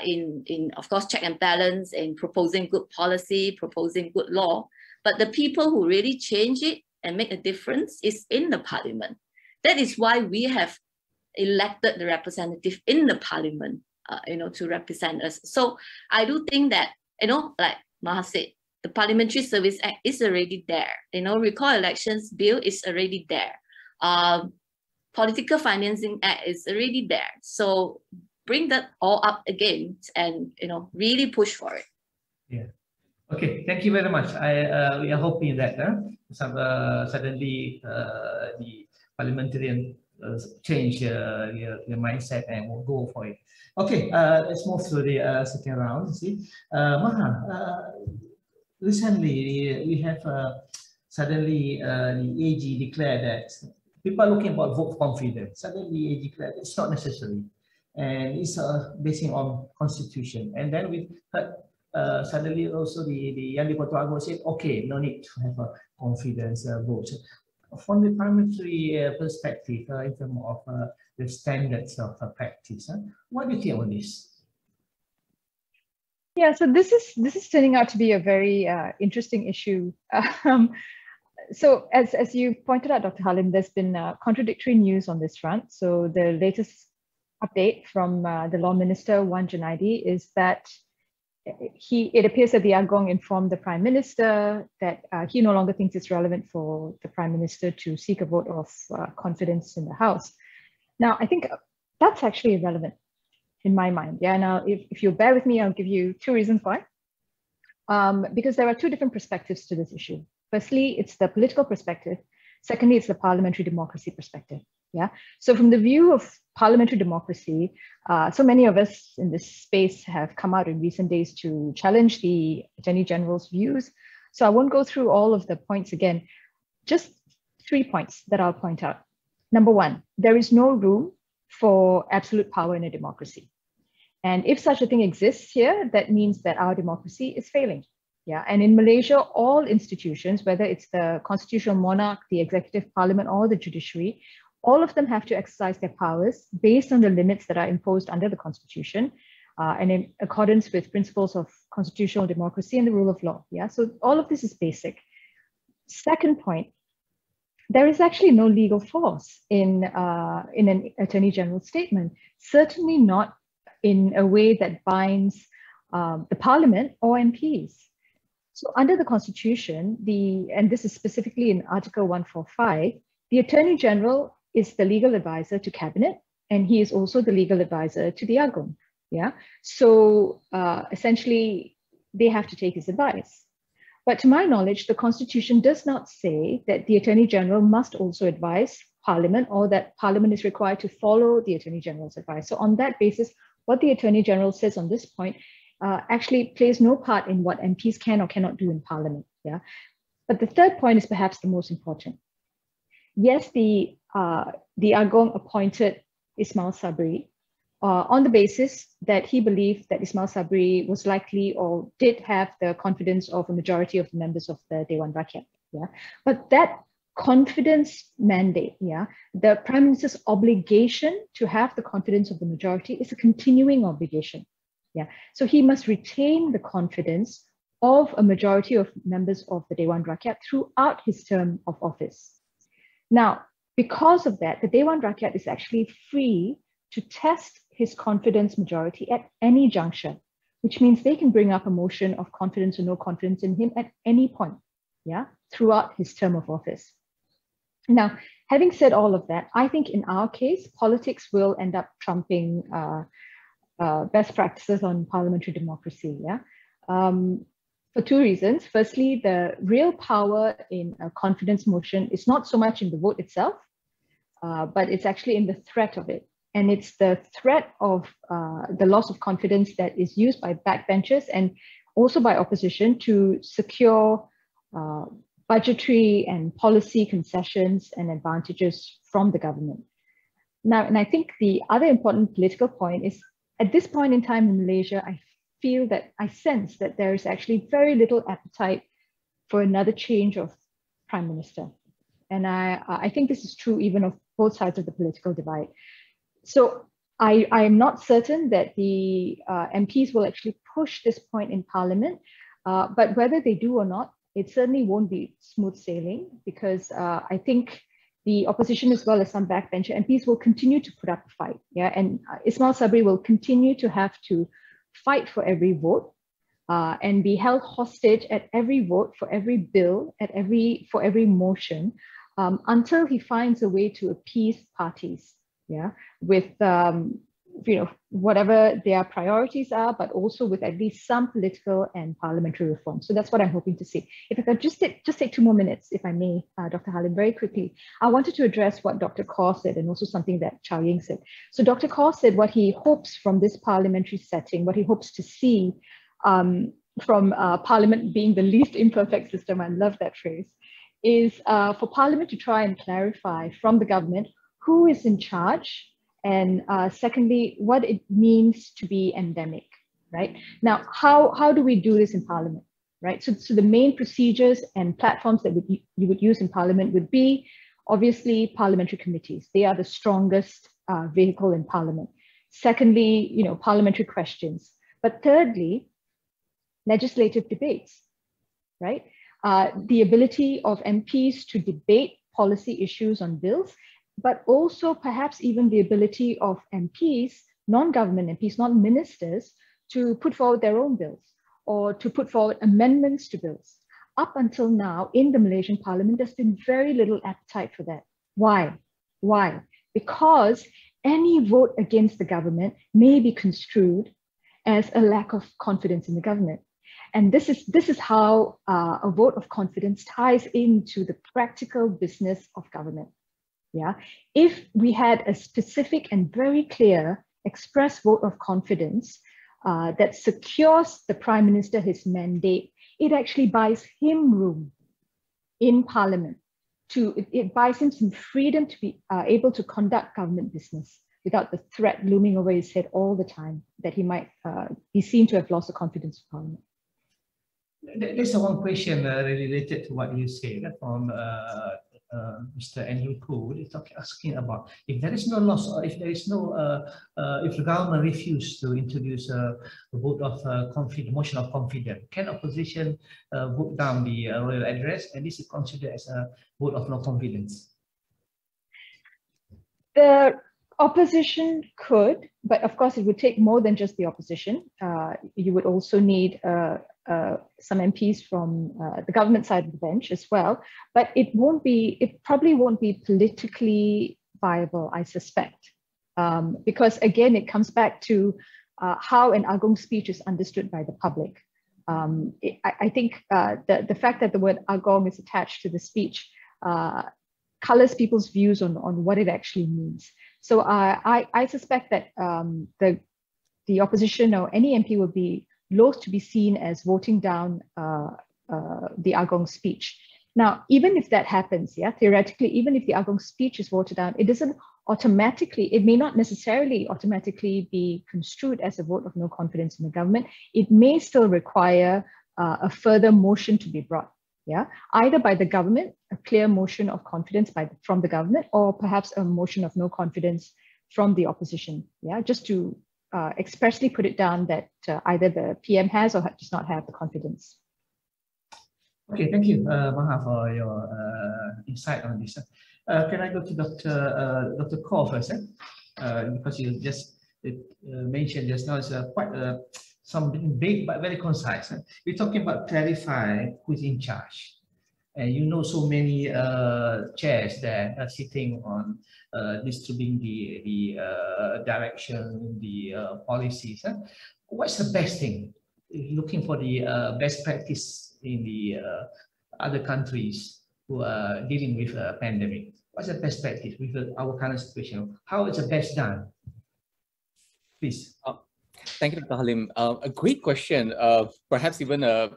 in of course check and balance, in proposing good policy, proposing good law. But the people who really change it and make a difference is in the parliament. That is why we have elected the representative in the parliament, you know, to represent us. So I do think that, you know, like Maha said, the Parliamentary Service Act is already there. You know, Recall Elections Bill is already there. Political Financing Act is already there. So bring that all up again and, you know, really push for it. Yeah. Okay, thank you very much. We are hoping that suddenly the parliamentarian change your mindset and will go for it. Okay, let's move to the second round. See, Maha, recently we have suddenly the AG declared that people are looking about vote confidence. Suddenly the AG declared it's not necessary, and it's basing on constitution. And then we heard suddenly also the Yang di-Pertuan said, okay, no need to have a confidence vote. From the parliamentary perspective, in terms of the standards of practice, what do you think on this? Yeah, so this is turning out to be a very interesting issue. So as you pointed out, Dr. Halim, there's been contradictory news on this front. So the latest update from the Law Minister, Wan Junaidi, is that it appears that the Agong informed the Prime Minister that he no longer thinks it's relevant for the Prime Minister to seek a vote of confidence in the House. Now, I think that's actually irrelevant in my mind. Yeah, now if you bear with me, I'll give you two reasons why. Because there are two different perspectives to this issue. Firstly, it's the political perspective. Secondly, it's the parliamentary democracy perspective. Yeah. So from the view of parliamentary democracy, so many of us in this space have come out in recent days to challenge the Attorney General's views. So I won't go through all of the points again, just 3 points that I'll point out. Number one, there is no room for absolute power in a democracy. And if such a thing exists here, that means that our democracy is failing. Yeah, and in Malaysia, all institutions, whether it's the constitutional monarch, the executive parliament, or the judiciary, all of them have to exercise their powers based on the limits that are imposed under the constitution and in accordance with principles of constitutional democracy and the rule of law. Yeah, so all of this is basic. Second point, there is actually no legal force in an Attorney General statement, certainly not in a way that binds the Parliament or MPs. So under the Constitution, and this is specifically in Article 145, the Attorney General is the legal advisor to Cabinet, and he is also the legal advisor to the Agong. Yeah, so essentially they have to take his advice. But to my knowledge, the Constitution does not say that the Attorney General must also advise Parliament, or that Parliament is required to follow the Attorney General's advice. So on that basis, what the Attorney General says on this point actually plays no part in what MPs can or cannot do in Parliament. Yeah, but the third point is perhaps the most important. Yes, the Agong appointed Ismail Sabri on the basis that he believed that Ismail Sabri was likely or did have the confidence of a majority of the members of the Dewan Rakyat. Yeah, but that confidence mandate, yeah, the Prime Minister's obligation to have the confidence of the majority is a continuing obligation. Yeah, so he must retain the confidence of a majority of members of the Dewan Rakyat throughout his term of office. Now, because of that, the Dewan Rakyat is actually free to test his confidence majority at any juncture, which means they can bring up a motion of confidence or no confidence in him at any point, yeah, throughout his term of office. Now, having said all of that, I think in our case, politics will end up trumping best practices on parliamentary democracy. Yeah, for two reasons. Firstly, the real power in a confidence motion is not so much in the vote itself, but it's actually in the threat of it. And it's the threat of the loss of confidence that is used by backbenchers and also by opposition to secure budgetary and policy concessions and advantages from the government. Now, and I think the other important political point is, at this point in time in Malaysia, I sense that there is actually very little appetite for another change of prime minister. And I think this is true even of both sides of the political divide. So I am not certain that the MPs will actually push this point in parliament, but whether they do or not, it certainly won't be smooth sailing, because I think the opposition as well as some backbencher MPs will continue to put up a fight. Yeah, and Ismail Sabri will continue to have to fight for every vote and be held hostage at every vote, for every bill, for every motion, until he finds a way to appease parties. Yeah, with whatever their priorities are, but also with at least some political and parliamentary reform. So that's what I'm hoping to see. If I could just take 2 more minutes, if I may, Dr. Halim, very quickly. I wanted to address what Dr. Kaur said, and also something that Chow Ying said. So Dr. Kaur said what he hopes from this parliamentary setting, what he hopes to see from Parliament being the least imperfect system, I love that phrase, is for Parliament to try and clarify from the government who is in charge, and secondly, what it means to be endemic, right? Now, how do we do this in Parliament, right? So the main procedures and platforms that you would use in Parliament would be, obviously, parliamentary committees. They are the strongest vehicle in Parliament. Secondly, parliamentary questions. But thirdly, legislative debates, right? The ability of MPs to debate policy issues on bills, but also perhaps even the ability of MPs, non-government MPs, not ministers, to put forward their own bills or to put forward amendments to bills. Up until now, in the Malaysian Parliament, there's been very little appetite for that. Why? Why? Because any vote against the government may be construed as a lack of confidence in the government. And this is how a vote of confidence ties into the practical business of government. Yeah, if we had a specific and very clear express vote of confidence that secures the Prime Minister his mandate, it actually buys him room in Parliament. It buys him some freedom to be able to conduct government business without the threat looming over his head all the time that he might be seen to have lost the confidence of Parliament. There's one question related to what you said from Mr. Andrew Koo. He's asking about if there is no loss, or if there is no, if the government refuses to introduce a vote of confidence, motion of confidence, can opposition vote down the royal address, and this is considered as a vote of no confidence? The opposition could, but of course it would take more than just the opposition. You would also need some MPs from the government side of the bench as well, but it probably won't be politically viable, I suspect, because again, it comes back to how an Agong speech is understood by the public. I think the fact that the word Agong is attached to the speech colors people's views on what it actually means. So I suspect that the opposition or any MP would be loath to be seen as voting down the Agong speech. Now, even if that happens, yeah, theoretically, even if the Agong speech is voted down, it doesn't automatically, it may not necessarily automatically be construed as a vote of no confidence in the government. It may still require a further motion to be brought, yeah, either by the government, a clear motion of confidence from the government, or perhaps a motion of no confidence from the opposition, yeah, just to expressly put it down that either the PM has or does not have the confidence. Okay, thank you, Maha, for your insight on this. Can I go to Dr. Kaur first? Because you just mentioned just now, it's quite something big but very concise. We're talking about clarify who's in charge. And you know, so many chairs that are sitting on distributing the direction, the policies. What's the best thing? Looking for the best practice in the other countries who are dealing with a pandemic. What's the best practice with our current situation? How is the best done? Please. Thank you, Dr. Halim. A great question. Perhaps even a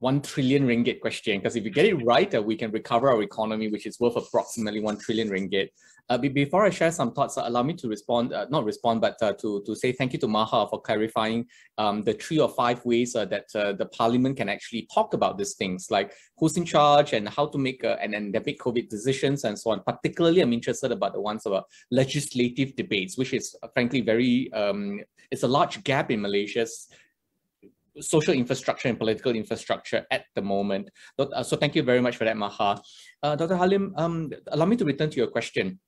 1 trillion ringgit question, because if you get it right, we can recover our economy, which is worth approximately 1 trillion ringgit. Before I share some thoughts, allow me to respond, not respond, but to say thank you to Maha for clarifying the 3 or 5 ways that the Parliament can actually talk about these things, like who's in charge and how to make an endemic COVID decisions and so on. Particularly, I'm interested about the ones about legislative debates, which is frankly very, it's a large gap in Malaysia's social infrastructure and political infrastructure at the moment. So thank you very much for that, Maha. Dr. Halim, allow me to return to your question.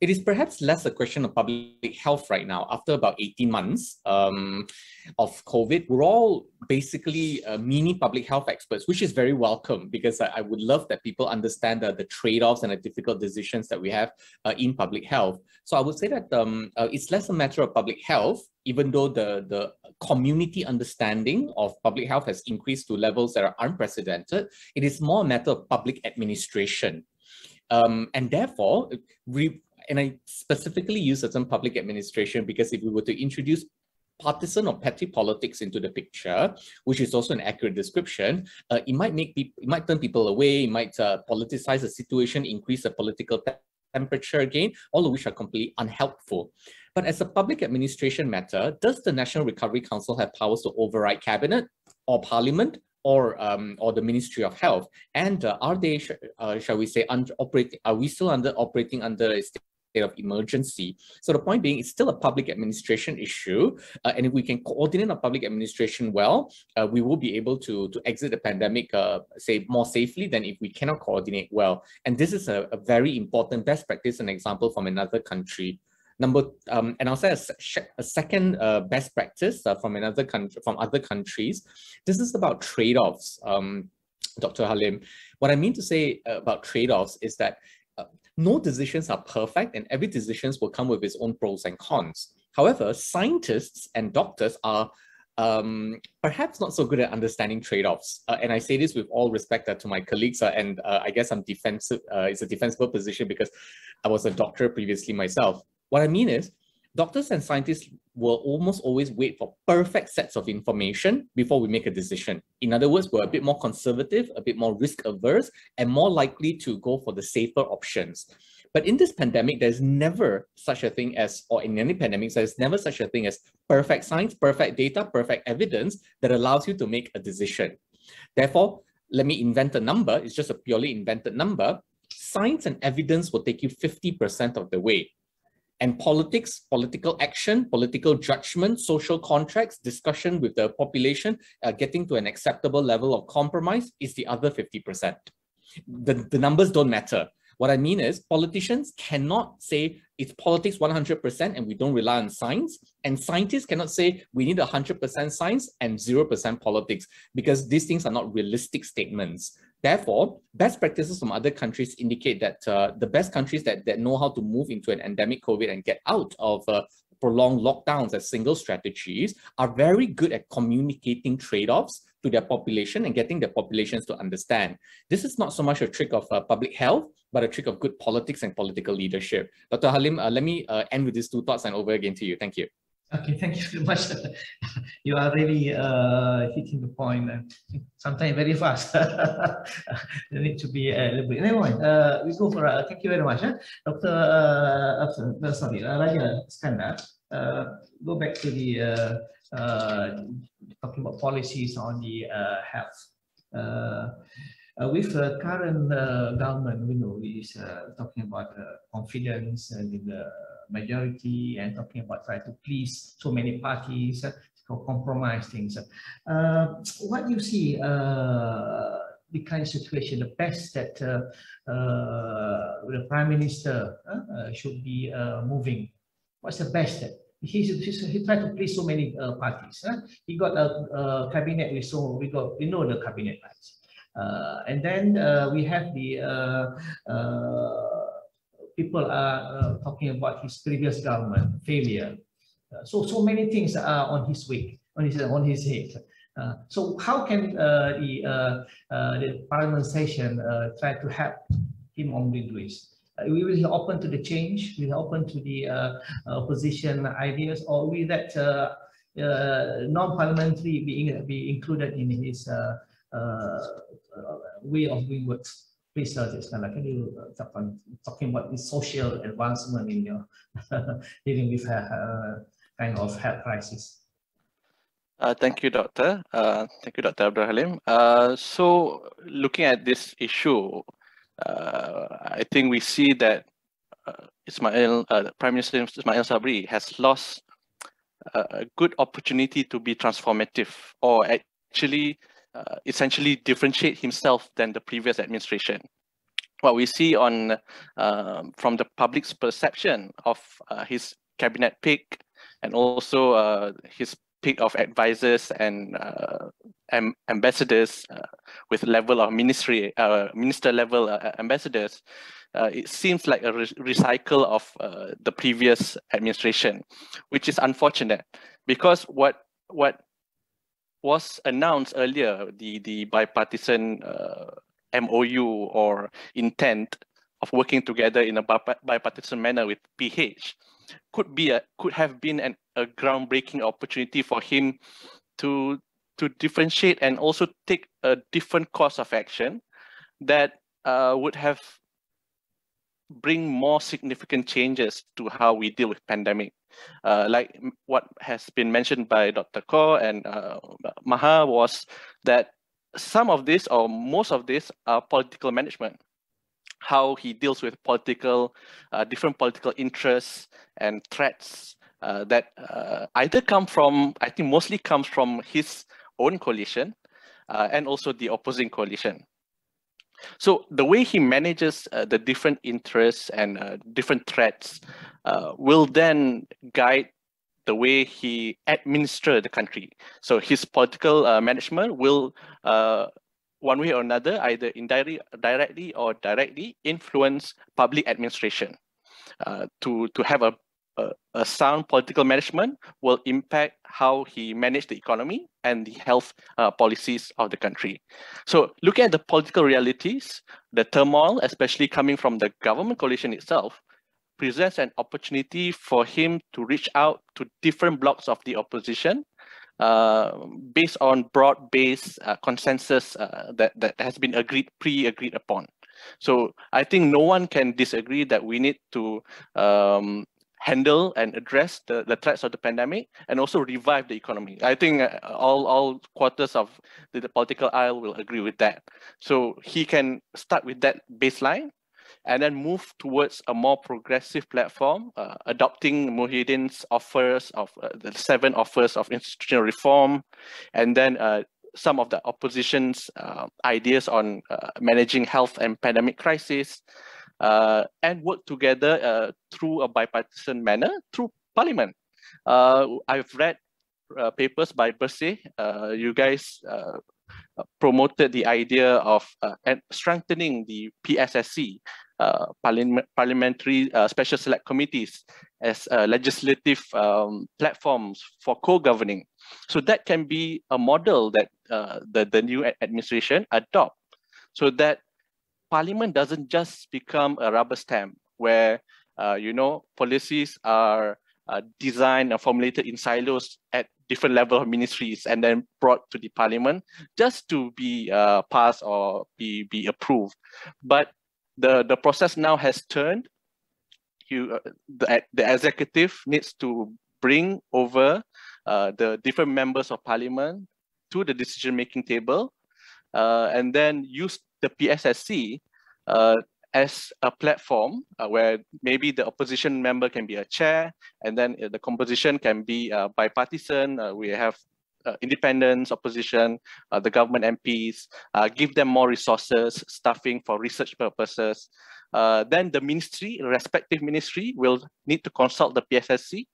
It is perhaps less a question of public health right now. After about 18 months of COVID, we're all basically mini public health experts, which is very welcome, because I would love that people understand the trade-offs and the difficult decisions that we have in public health. So I would say that it's less a matter of public health, even though the community understanding of public health has increased to levels that are unprecedented. It is more a matter of public administration. And therefore, and I specifically use the term public administration because if we were to introduce partisan or petty politics into the picture, which is also an accurate description, it might turn people away, it might politicize the situation, increase the political temperature again, all of which are completely unhelpful. But as a public administration matter, does the National Recovery Council have powers to override cabinet or parliament or the Ministry of Health? And are they, shall we say, are we still operating under a state of emergency? So the point being, it's still a public administration issue. And if we can coordinate our public administration well, we will be able to exit the pandemic, say, more safely than if we cannot coordinate well. And this is a very important best practice and example from another country. And I'll say a second best practice from other countries. This is about trade-offs, Dr. Halim. What I mean to say about trade-offs is that no decisions are perfect, and every decision will come with its own pros and cons. However, scientists and doctors are perhaps not so good at understanding trade-offs. And I say this with all respect to my colleagues, and I guess I'm defensive. It's a defensible position because I was a doctor previously myself. What I mean is, doctors and scientists will almost always wait for perfect sets of information before we make a decision. In other words, we're a bit more conservative, a bit more risk averse, and more likely to go for the safer options. But in this pandemic, there's never such a thing as, or in any pandemic, there's never such a thing as perfect science, perfect data, perfect evidence that allows you to make a decision. Therefore, let me invent a number. It's just a purely invented number. Science and evidence will take you 50% of the way. And politics, political action, political judgment, social contracts, discussion with the population, getting to an acceptable level of compromise is the other 50%. The numbers don't matter. What I mean is politicians cannot say it's politics 100% and we don't rely on science. And scientists cannot say we need 100% science and 0% politics, because these things are not realistic statements. Therefore, best practices from other countries indicate that the best countries that know how to move into an endemic COVID and get out of prolonged lockdowns as single strategies are very good at communicating trade-offs to their population and getting their populations to understand. This is not so much a trick of public health, but a trick of good politics and political leadership. Dr. Halim, let me end with these 2 thoughts and over again to you. Thank you. Okay, thank you very much. You are really hitting the point, sometimes very fast. You need to be a little bit. Anyway, we go for, thank you very much. Dr. Raja Skandar, go back to the talking about policies on the health. With the current government, we know is talking about confidence and in the majority and talking about trying to please so many parties to compromise things. What do you see the kind of situation, the best that the Prime Minister should be moving? What's the best that he tried to please so many parties? He got a cabinet with we know the cabinet rights. And then we have the people are talking about his previous government failure. So many things are on his way, on his head. So how can the Parliament session try to help him on with this? We will be open to the change. We are open to the opposition ideas, or we that non-parliamentary be included in his way of doing works. Please, can you talking about the social advancement in your dealing with kind of health crisis? Thank you, Doctor. Thank you, Dr. Abdul Halim. So, looking at this issue, I think we see that Prime Minister Ismail Sabri has lost a good opportunity to be transformative, or actually essentially differentiate himself than the previous administration. What we see on from the public's perception of his cabinet pick, and also his pick of advisors and ambassadors with level of minister level ambassadors, it seems like a recycle of the previous administration, which is unfortunate, because what was announced earlier, the bipartisan MOU or intent of working together in a bipartisan manner with PH, could have been a groundbreaking opportunity for him to differentiate and also take a different course of action that would have bring more significant changes to how we deal with pandemic. Like what has been mentioned by Dr. Kaur and Maha, was that some of this or most of this are political management. How he deals with different political interests and threats that either come from, I think mostly comes from his own coalition and also the opposing coalition. So the way he manages the different interests and different threats will then guide the way he administers the country. So his political management will, one way or another, either directly or directly influence public administration. To have a sound political management will impact how he managed the economy and the health policies of the country. So looking at the political realities, the turmoil, especially coming from the government coalition itself, presents an opportunity for him to reach out to different blocks of the opposition based on broad-based consensus that has been pre-agreed upon. So I think no one can disagree that we need to handle and address the threats of the pandemic and also revive the economy. I think all quarters of the political aisle will agree with that. So he can start with that baseline and then move towards a more progressive platform, adopting Muhyiddin's offers of the 7 offers of institutional reform, and then some of the opposition's ideas on managing health and pandemic crisis, and work together through a bipartisan manner through Parliament. I've read papers by Bersih. You guys promoted the idea of strengthening the PSSC, Parliamentary Special Select Committees, as legislative platforms for co-governing. So that can be a model that the new administration adopt, so that Parliament doesn't just become a rubber stamp where policies are designed and formulated in silos at different level of ministries and then brought to the Parliament just to be passed or be approved. But the process now has turned. The executive needs to bring over the different members of Parliament to the decision-making table, and then use the PSSC as a platform where maybe the opposition member can be a chair, and then the composition can be bipartisan. We have independents, opposition, the government MPs, give them more resources, staffing for research purposes. Then the ministry, respective ministry, will need to consult the PSSC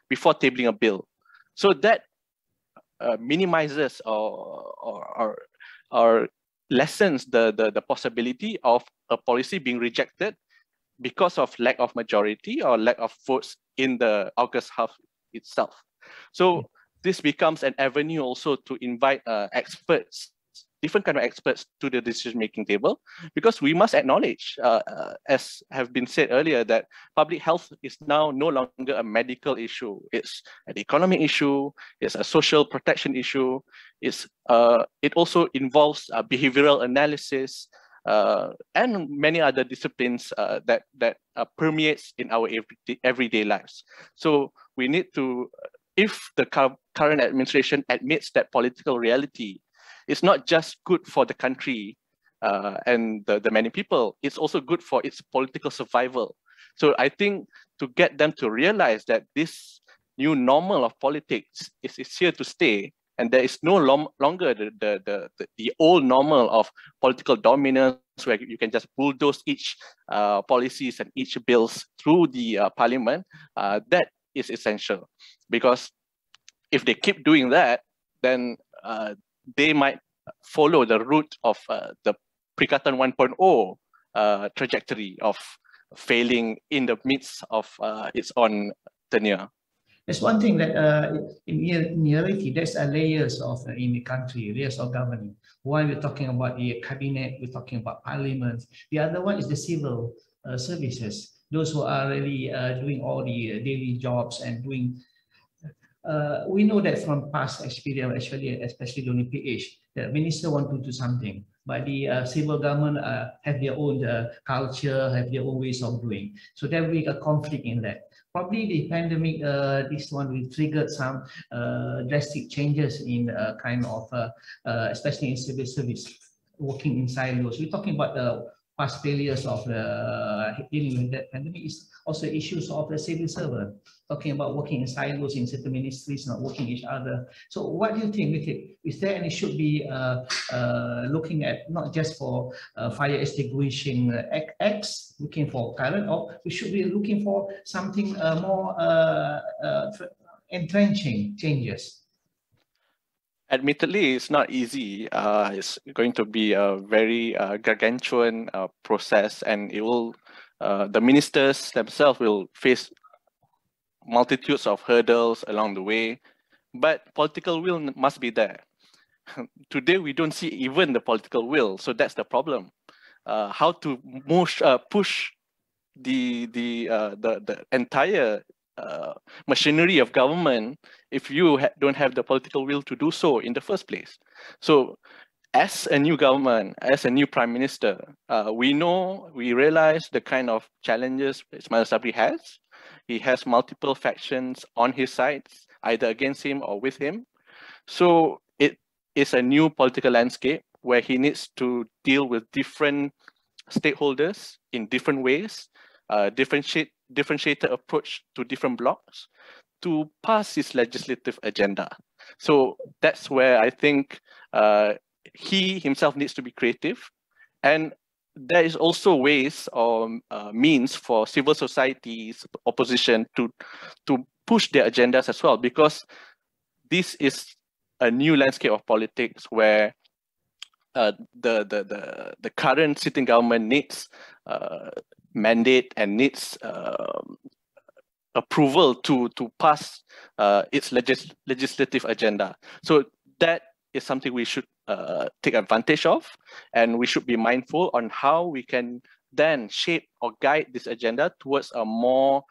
before tabling a bill. So that minimizes or lessens the possibility of a policy being rejected because of lack of majority or lack of votes in the August House itself. So this becomes an avenue also to invite experts different kind of experts to the decision-making table, because we must acknowledge, as have been said earlier, that public health is now no longer a medical issue. It's an economic issue, it's a social protection issue, it also involves behavioral analysis, and many other disciplines that permeates in our everyday lives. So we need to, if the current administration admits that political reality is not just good for the country and the many people, it's also good for its political survival. So I think to get them to realize that this new normal of politics is here to stay, and there is no longer the old normal of political dominance where you can just bulldoze each policies and each bills through the parliament. That is essential, because if they keep doing that, then they might follow the route of the Perikatan 1.0 trajectory of failing in the midst of its own tenure. There's one thing that in reality, there's layers of in the country, layers of government. One, we're talking about the cabinet, we're talking about parliament. The other one is the civil services, those who are really doing all the daily jobs and doing. We know that from past experience, especially during PH, the minister want to do something, but the civil government have their own culture, have their own ways of doing. So there will be a conflict in that. Probably the pandemic, this one will trigger some drastic changes in kind of, especially in civil service, working in silos. We're talking about the past failures of dealing with that pandemic. Is also issues of the civil servant, talking about working in silos in certain ministries, not working each other. So what do you think with it? Is there any should be looking at not just for fire extinguishing acts, looking for current, or we should be looking for something more entrenching changes? Admittedly, it's not easy. It's going to be a very gargantuan process, and it will. The ministers themselves will face multitudes of hurdles along the way, but political will must be there. Today, we don't see even the political will, so that's the problem. How to push the entire machinery of government if you don't have the political will to do so in the first place. So as a new government, as a new prime minister, we realize the kind of challenges Ismail Sabri has. He has multiple factions on his sides, either against him or with him. So it is a new political landscape where he needs to deal with different stakeholders in different ways, differentiated approach to different blocks to pass his legislative agenda. So that's where I think he himself needs to be creative. And there is also ways or means for civil societies, opposition to push their agendas as well, because this is a new landscape of politics where the current sitting government needs mandate and needs approval to pass its legislative agenda. So that is something we should take advantage of, and we should be mindful on how we can then shape or guide this agenda towards a more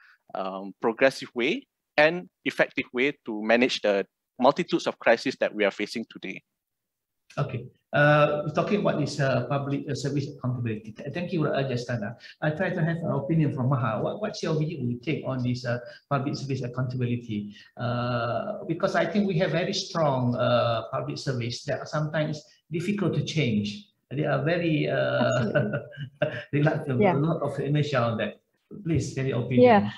progressive way and effective way to manage the multitudes of crises that we are facing today. Okay, talking about this public service accountability. Thank you, Justana. I try to have an opinion from Maha. What's your view we take on this public service accountability? Because I think we have very strong public service that are sometimes difficult to change. They are very reluctant. Yeah. A lot of inertia on that. Please, share your opinion. Yeah,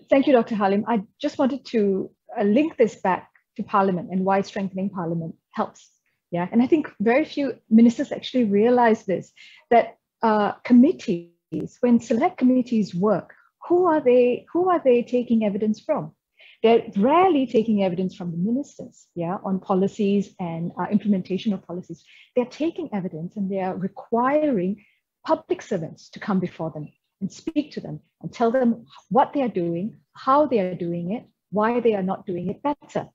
thank you, Dr. Halim. I just wanted to link this back to Parliament and why strengthening Parliament helps. Yeah, and I think very few ministers actually realize this, that committees, when select committees work, who are they taking evidence from? They're rarely taking evidence from the ministers, yeah, on policies and implementation of policies. They're taking evidence and they are requiring public servants to come before them and speak to them and tell them what they are doing, how they are doing it, why they are not doing it better.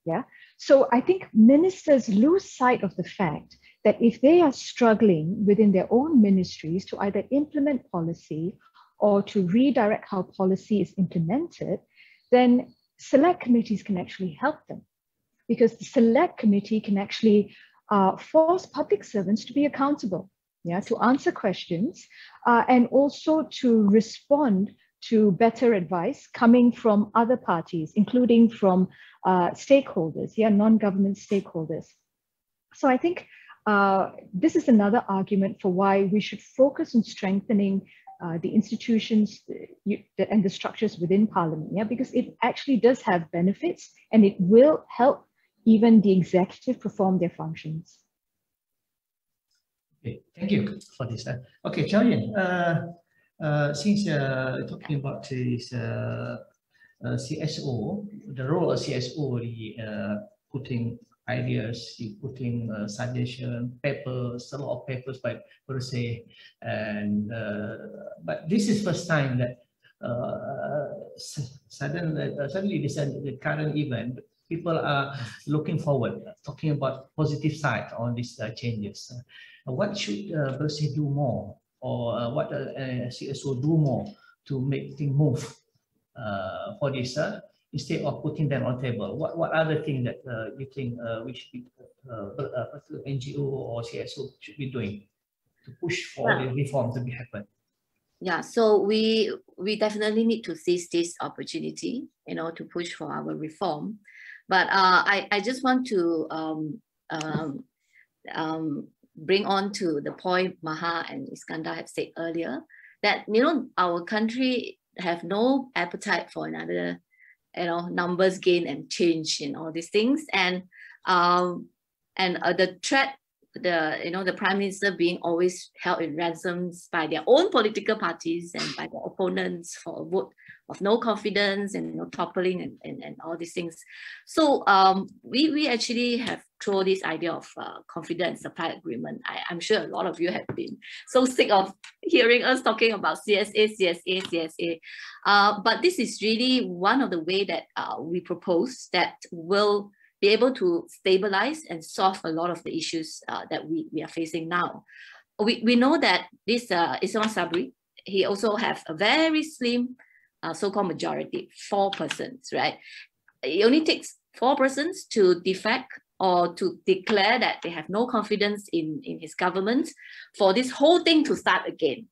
Yeah. So I think ministers lose sight of the fact that if they are struggling within their own ministries to either implement policy or to redirect how policy is implemented, then select committees can actually help them, because the select committee can actually force public servants to be accountable, to answer questions, and also to respond to better advice coming from other parties, including from stakeholders, non-government stakeholders. So I think this is another argument for why we should focus on strengthening the institutions and the structures within Parliament, because it actually does have benefits and it will help even the executive perform their functions. Okay, thank you for this. Okay, Chow Yin, since talking about this CSO, the role of CSO, putting ideas, putting suggestion, papers, a lot of papers by Bersih, and but this is first time that suddenly the current event, people are looking forward, talking about positive side on these changes. What should Bersih do more, or what CSO do more to make things move for this, instead of putting them on table? What other thing that you think we should be, NGO or CSO should be doing to push for the reform to be happen? Yeah, so we definitely need to seize this opportunity, to push for our reform. But I just want to bring on to the point Maha and Iskandar have said earlier, that our country have no appetite for another numbers gain and change in all these things, and the threat, the Prime Minister being always held in ransoms by their own political parties and by their opponents for a vote of no confidence and toppling and all these things. So we actually have thrown this idea of confidence supply agreement. I'm sure a lot of you have been so sick of hearing us talking about CSA. But this is really one of the ways that we propose that will be able to stabilize and solve a lot of the issues that we are facing now. We know that this Ismail Sabri, he also have a very slim so-called majority, 4 persons, right? It only takes 4 persons to defect or to declare that they have no confidence in his government for this whole thing to start again,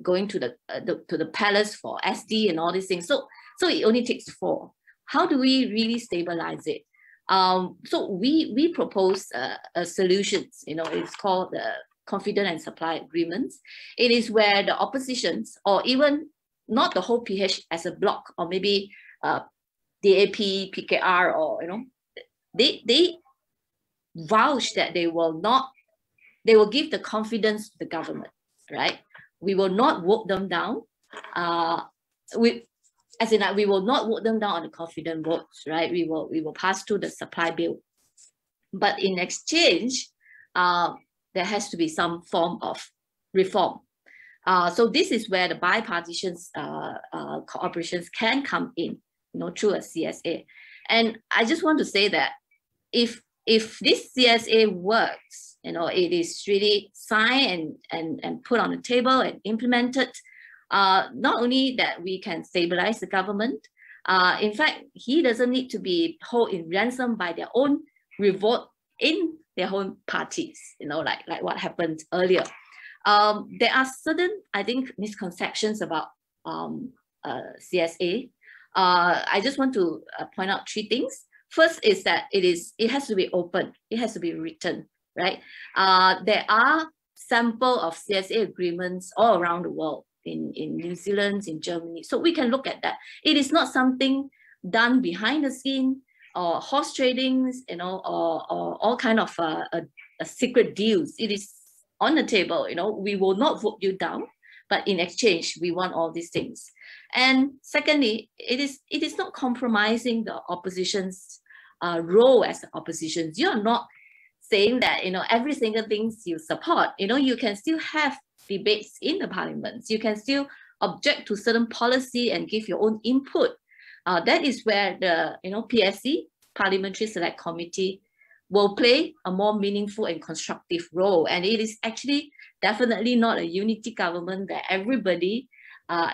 going to the palace for SD and all these things. So it only takes 4. How do we really stabilize it? So we propose a solutions. It's called the confidence and supply agreements. It is where the oppositions, or even not the whole PH as a block, or maybe DAP, PKR, or they vouch that they will give the confidence to the government, right? We will not vote them down. We will not vote them down on the confident votes, right? We will pass through the supply bill, but in exchange, there has to be some form of reform. So this is where the bipartisan cooperations can come in, through a CSA. And I just want to say that if this CSA works, it is really signed and put on the table and implemented, not only that we can stabilize the government, in fact, he doesn't need to be held in ransom by their own revolt in their own parties, like what happened earlier. There are certain, I think, misconceptions about CSA. I just want to point out 3 things. First is that it has to be open, it has to be written, right? There are samples of CSA agreements all around the world, in New Zealand, in Germany. So we can look at that. It is not something done behind the scene, or horse tradings, or all kind of a secret deals. It is on the table. We will not vote you down, but in exchange, we want all these things. And secondly, it is not compromising the opposition's role as the opposition. You're not saying that every single thing you support. You can still have debates in the parliaments. You can still object to certain policy and give your own input. That is where the PSC, Parliamentary Select Committee, will play a more meaningful and constructive role. And it is actually definitely not a unity government that everybody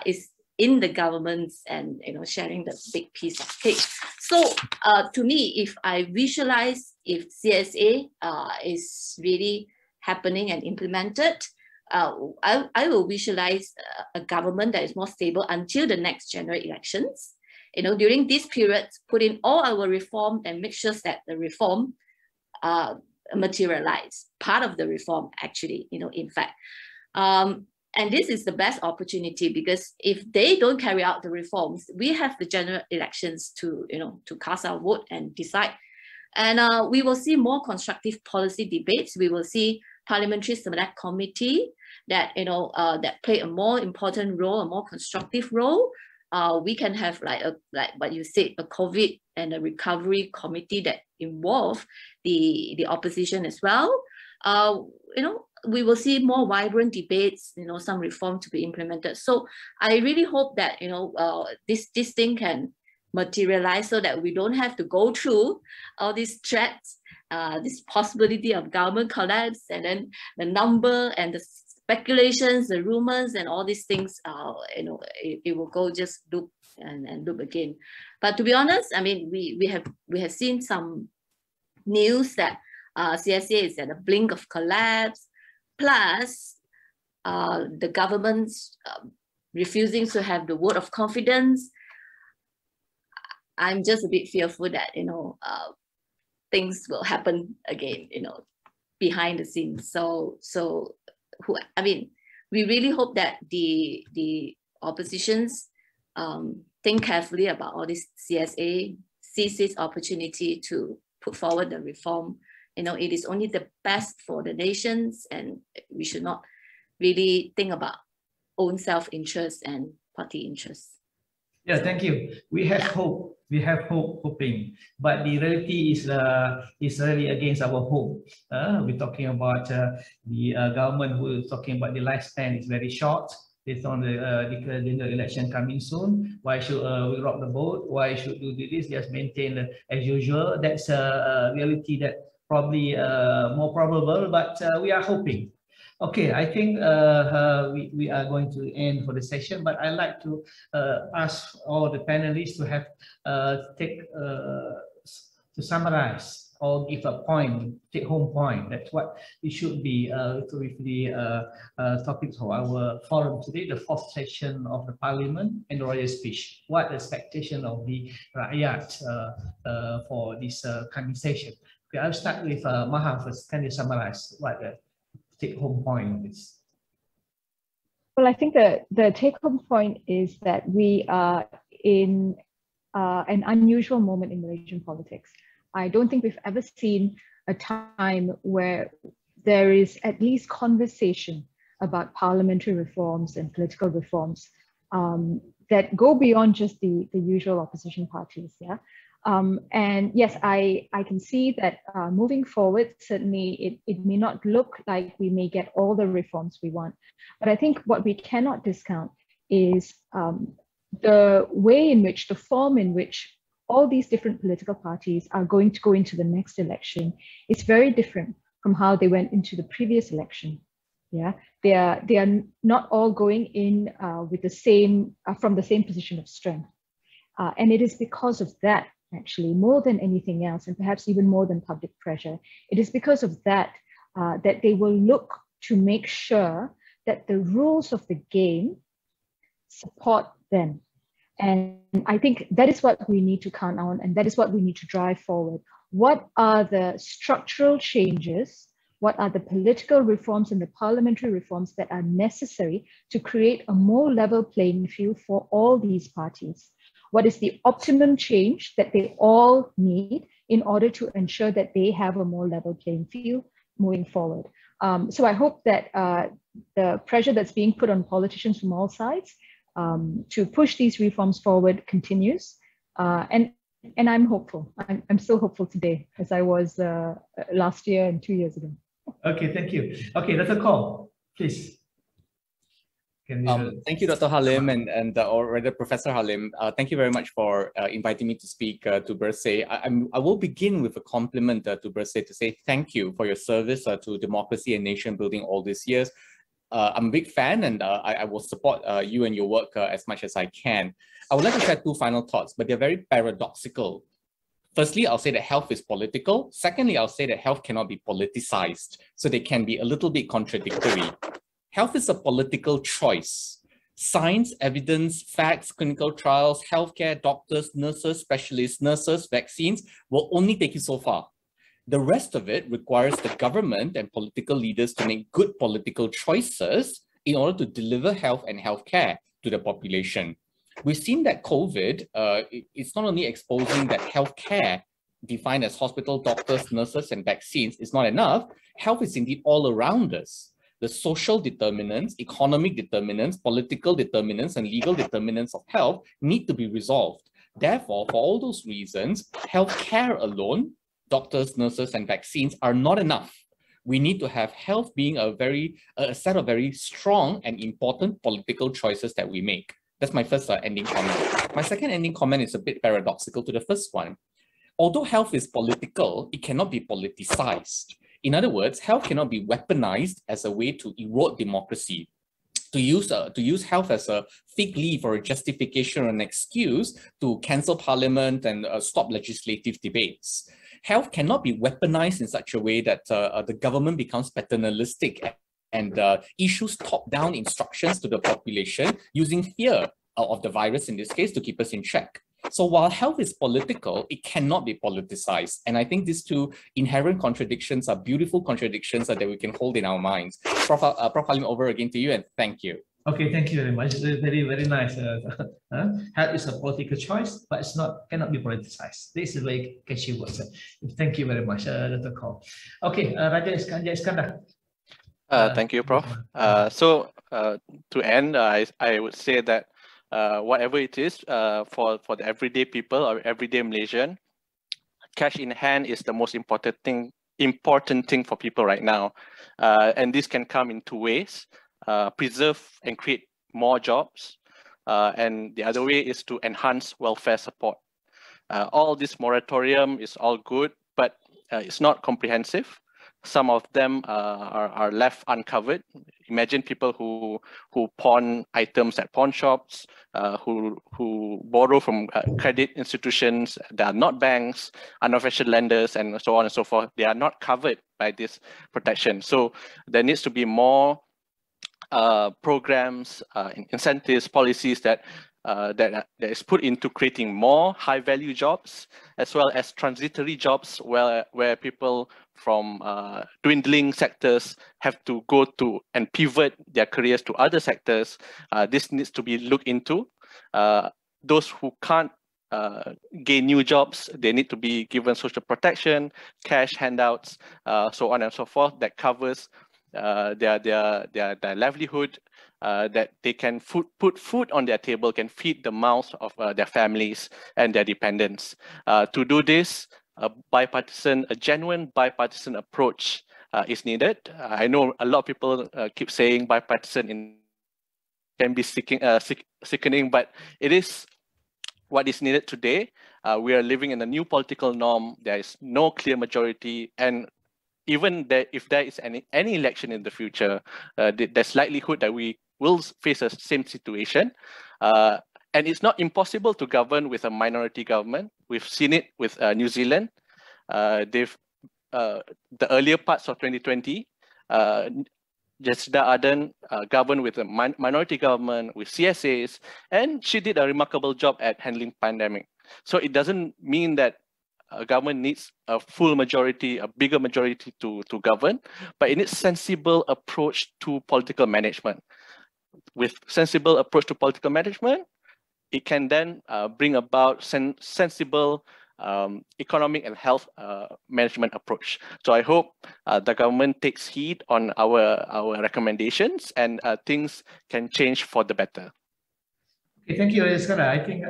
is in the governments and sharing the big piece of cake. So to me, if I visualize if CSA is really happening and implemented, I will visualize a government that is more stable until the next general elections. During this period, put in all our reform and make sure that the reform materialize. Part of the reform, actually, in fact. And this is the best opportunity, because if they don't carry out the reforms, we have the general elections to cast our vote and decide. And we will see more constructive policy debates. We will see Parliamentary Select Committee that that play a more important role, a more constructive role. We can have like what you said, a COVID and a recovery committee that involve the opposition as well. We will see more vibrant debates, some reform to be implemented. So I really hope that, this thing can materialize so that we don't have to go through all these threats, this possibility of government collapse, and then the number and the speculations, the rumors, and all these things, it will go just loop and loop again. But to be honest, I mean, we have seen some news that CSA is at the blink of collapse, plus the government's refusing to have the vote of confidence. I'm just a bit fearful that things will happen again, behind the scenes. So we really hope that the oppositions think carefully about all this CSA, seize this opportunity to put forward the reform. It is only the best for the nations, and we should not really think about own self-interest and party interests. Yeah, thank you. We have hope. We have hoping, but the reality is really against our hope. We're talking about the government who is talking about the lifespan is very short. Based on the election coming soon, why should we rock the boat? Why should we do this? Just maintain as usual. That's a reality that probably more probable, but we are hoping. Okay, I think we are going to end for the session, but I'd like to ask all the panelists to have to summarize or give a point, take-home point. That's what it should be with the topic of our forum today, the fourth session of the Parliament and the Royal Speech. What the expectation of the rakyat for this coming session? Okay, I'll start with Maha first. Can you summarize what the take-home point is? Well, I think the take-home point is that we are in an unusual moment in Malaysian politics. I don't think we've ever seen a time where there is at least conversation about parliamentary reforms and political reforms that go beyond just the usual opposition parties. Yeah. And yes, I can see that moving forward, certainly it may not look like we may get all the reforms we want, but I think what we cannot discount is the way in which, the form in which all these different political parties are going to go into the next election is very different from how they went into the previous election. Yeah, they are not all going in with the same from the same position of strength, and it is because of that, actually, more than anything else, and perhaps even more than public pressure, it is because of that that they will look to make sure that the rules of the game support them. And I think that is what we need to count on, and that is what we need to drive forward. What are the structural changes? What are the political reforms and the parliamentary reforms that are necessary to create a more level playing field for all these parties? What is the optimum change that they all need in order to ensure that they have a more level playing field moving forward? So I hope that the pressure that's being put on politicians from all sides to push these reforms forward continues. And I'm hopeful. I'm still hopeful today, as I was last year and 2 years ago. Okay, thank you. Okay, that's a call, please. Thank you, Dr. Halim and or rather Professor Halim. Thank you very much for inviting me to speak to Bersih. I will begin with a compliment to Bersih to say thank you for your service to democracy and nation building all these years. I'm a big fan, and I will support you and your work as much as I can. I would like to share two final thoughts, but they're very paradoxical. Firstly, I'll say that health is political. Secondly, I'll say that health cannot be politicized, so they can be a little bit contradictory. Health is a political choice. Science, evidence, facts, clinical trials, healthcare, doctors, nurses, specialists, vaccines will only take you so far. The rest of it requires the government and political leaders to make good political choices in order to deliver health and healthcare to the population. We've seen that COVID it's not only exposing that healthcare, defined as hospital, doctors, nurses, and vaccines, is not enough. Health is indeed all around us. The social determinants, economic determinants, political determinants, and legal determinants of health need to be resolved. Therefore, for all those reasons, healthcare alone, doctors, nurses, and vaccines are not enough. We need to have health being a set of very strong and important political choices that we make. That's my first ending comment. My second ending comment is a bit paradoxical to the first one. Although health is political, it cannot be politicized. In other words, health cannot be weaponized as a way to erode democracy. To use health as a fig leaf or a justification or an excuse to cancel parliament and stop legislative debates. Health cannot be weaponized in such a way that the government becomes paternalistic and issues top-down instructions to the population using fear of the virus, in this case, to keep us in check. So while health is political, it cannot be politicized. And I think these two inherent contradictions are beautiful contradictions that we can hold in our minds. Prof. Halim, over again to you, and thank you. Okay, thank you very much. Very, very nice. Health is a political choice, but cannot be politicized. This is like catchy words. Thank you very much, Dr. Cole. Okay, Raja Iskandar. Thank you, Prof. So to end, I would say that whatever it is for the everyday people or everyday Malaysian, cash in hand is the most important thing for people right now, and this can come in two ways: preserve and create more jobs, and the other way is to enhance welfare support. All this moratorium is all good, but it's not comprehensive. Some of them are left uncovered. Imagine people who pawn items at pawn shops, who borrow from credit institutions that are not banks, unofficial lenders, and so on and so forth. They are not covered by this protection. So there needs to be more programs, incentives, policies that is put into creating more high-value jobs, as well as transitory jobs where people from dwindling sectors have to go to and pivot their careers to other sectors. This needs to be looked into. Those who can't gain new jobs, they need to be given social protection, cash handouts, so on and so forth, that covers their livelihood, that they can put food on their table, can feed the mouths of their families and their dependents. To do this, a genuine bipartisan approach is needed. I know a lot of people keep saying bipartisan can be sickening, but it is what is needed today. We are living in a new political norm. There is no clear majority, and even if there is any election in the future, there's likelihood that we will face the same situation. And it's not impossible to govern with a minority government. We've seen it with New Zealand. The earlier parts of 2020, Jacinda Ardern governed with a minority government, with CSAs, and she did a remarkable job at handling pandemic. So it doesn't mean that a government needs a full majority, a bigger majority to govern, but it needs sensible approach to political management. With sensible approach to political management, it can then bring about sensible economic and health management approach. So I hope the government takes heed on our recommendations, and things can change for the better. Okay, thank you, Iskandar. I think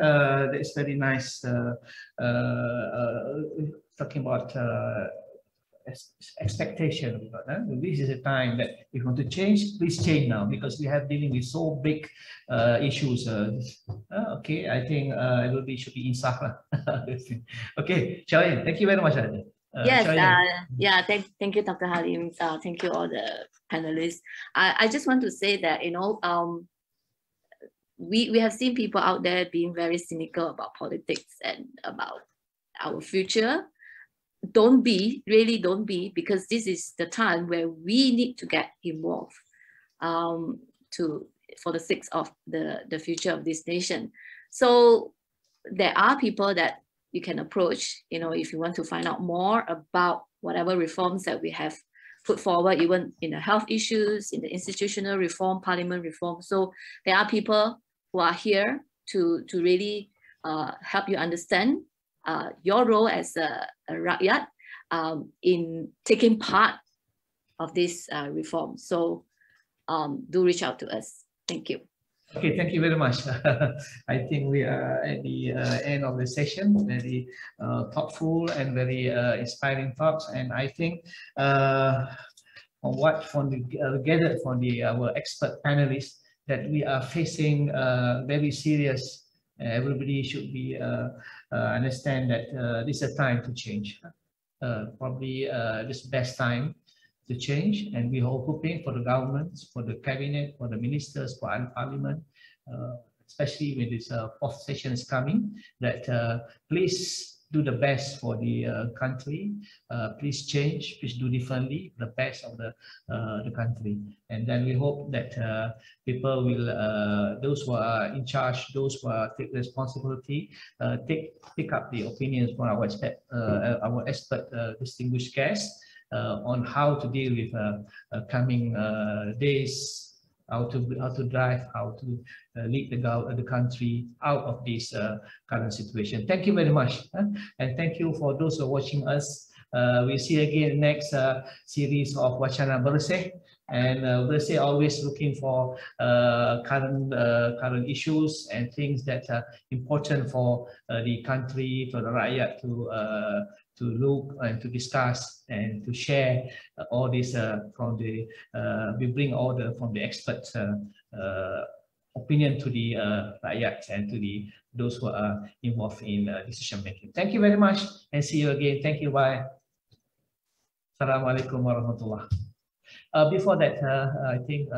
that's very nice talking about expectation. This is a time that if you want to change, please change now, because we have dealing with so big issues. Okay, I think everybody should be insaf. Okay, Sharon, thank you very much. Yes, yeah, thank you, Dr. Halim. Thank you, all the panelists. I just want to say that, you know, we have seen people out there being very cynical about politics and about our future. Don't be, really don't be, because this is the time where we need to get involved for the sake of the future of this nation. So there are people that you can approach, you know, if you want to find out more about whatever reforms that we have put forward, even in the health issues, in the institutional reform, parliament reform. So there are people who are here to really help you understand your role as a rakyat in taking part of this reform. So do reach out to us. Thank you. Okay, thank you very much. I think we are at the end of the session. Very thoughtful and very inspiring talks. And I think gathered from our expert panelists, that we are facing very serious. Everybody should be understand that this is a time to change. Probably this best time to change, and we are hoping for the governments, for the cabinet, for the ministers, for our parliament, especially when this fourth session is coming, that please do the best for the country. Please change, please do differently, the best of the country. And then we hope that people will, those who are in charge, those who are take responsibility, pick up the opinions from our expert distinguished guests on how to deal with coming days, how to drive, how to lead the country out of this current situation. Thank you very much, and thank you for those who are watching us. We'll see you again next series of Wacana Bersih, and Bersih always looking for current issues and things that are important for the country, for the rakyat to look and to discuss and to share all this from the we bring all from the experts opinion to the rakyat and to those who are involved in decision making. Thank you very much, and see you again. Thank you. Bye. Assalamualaikum warahmatullah. Before that, I think.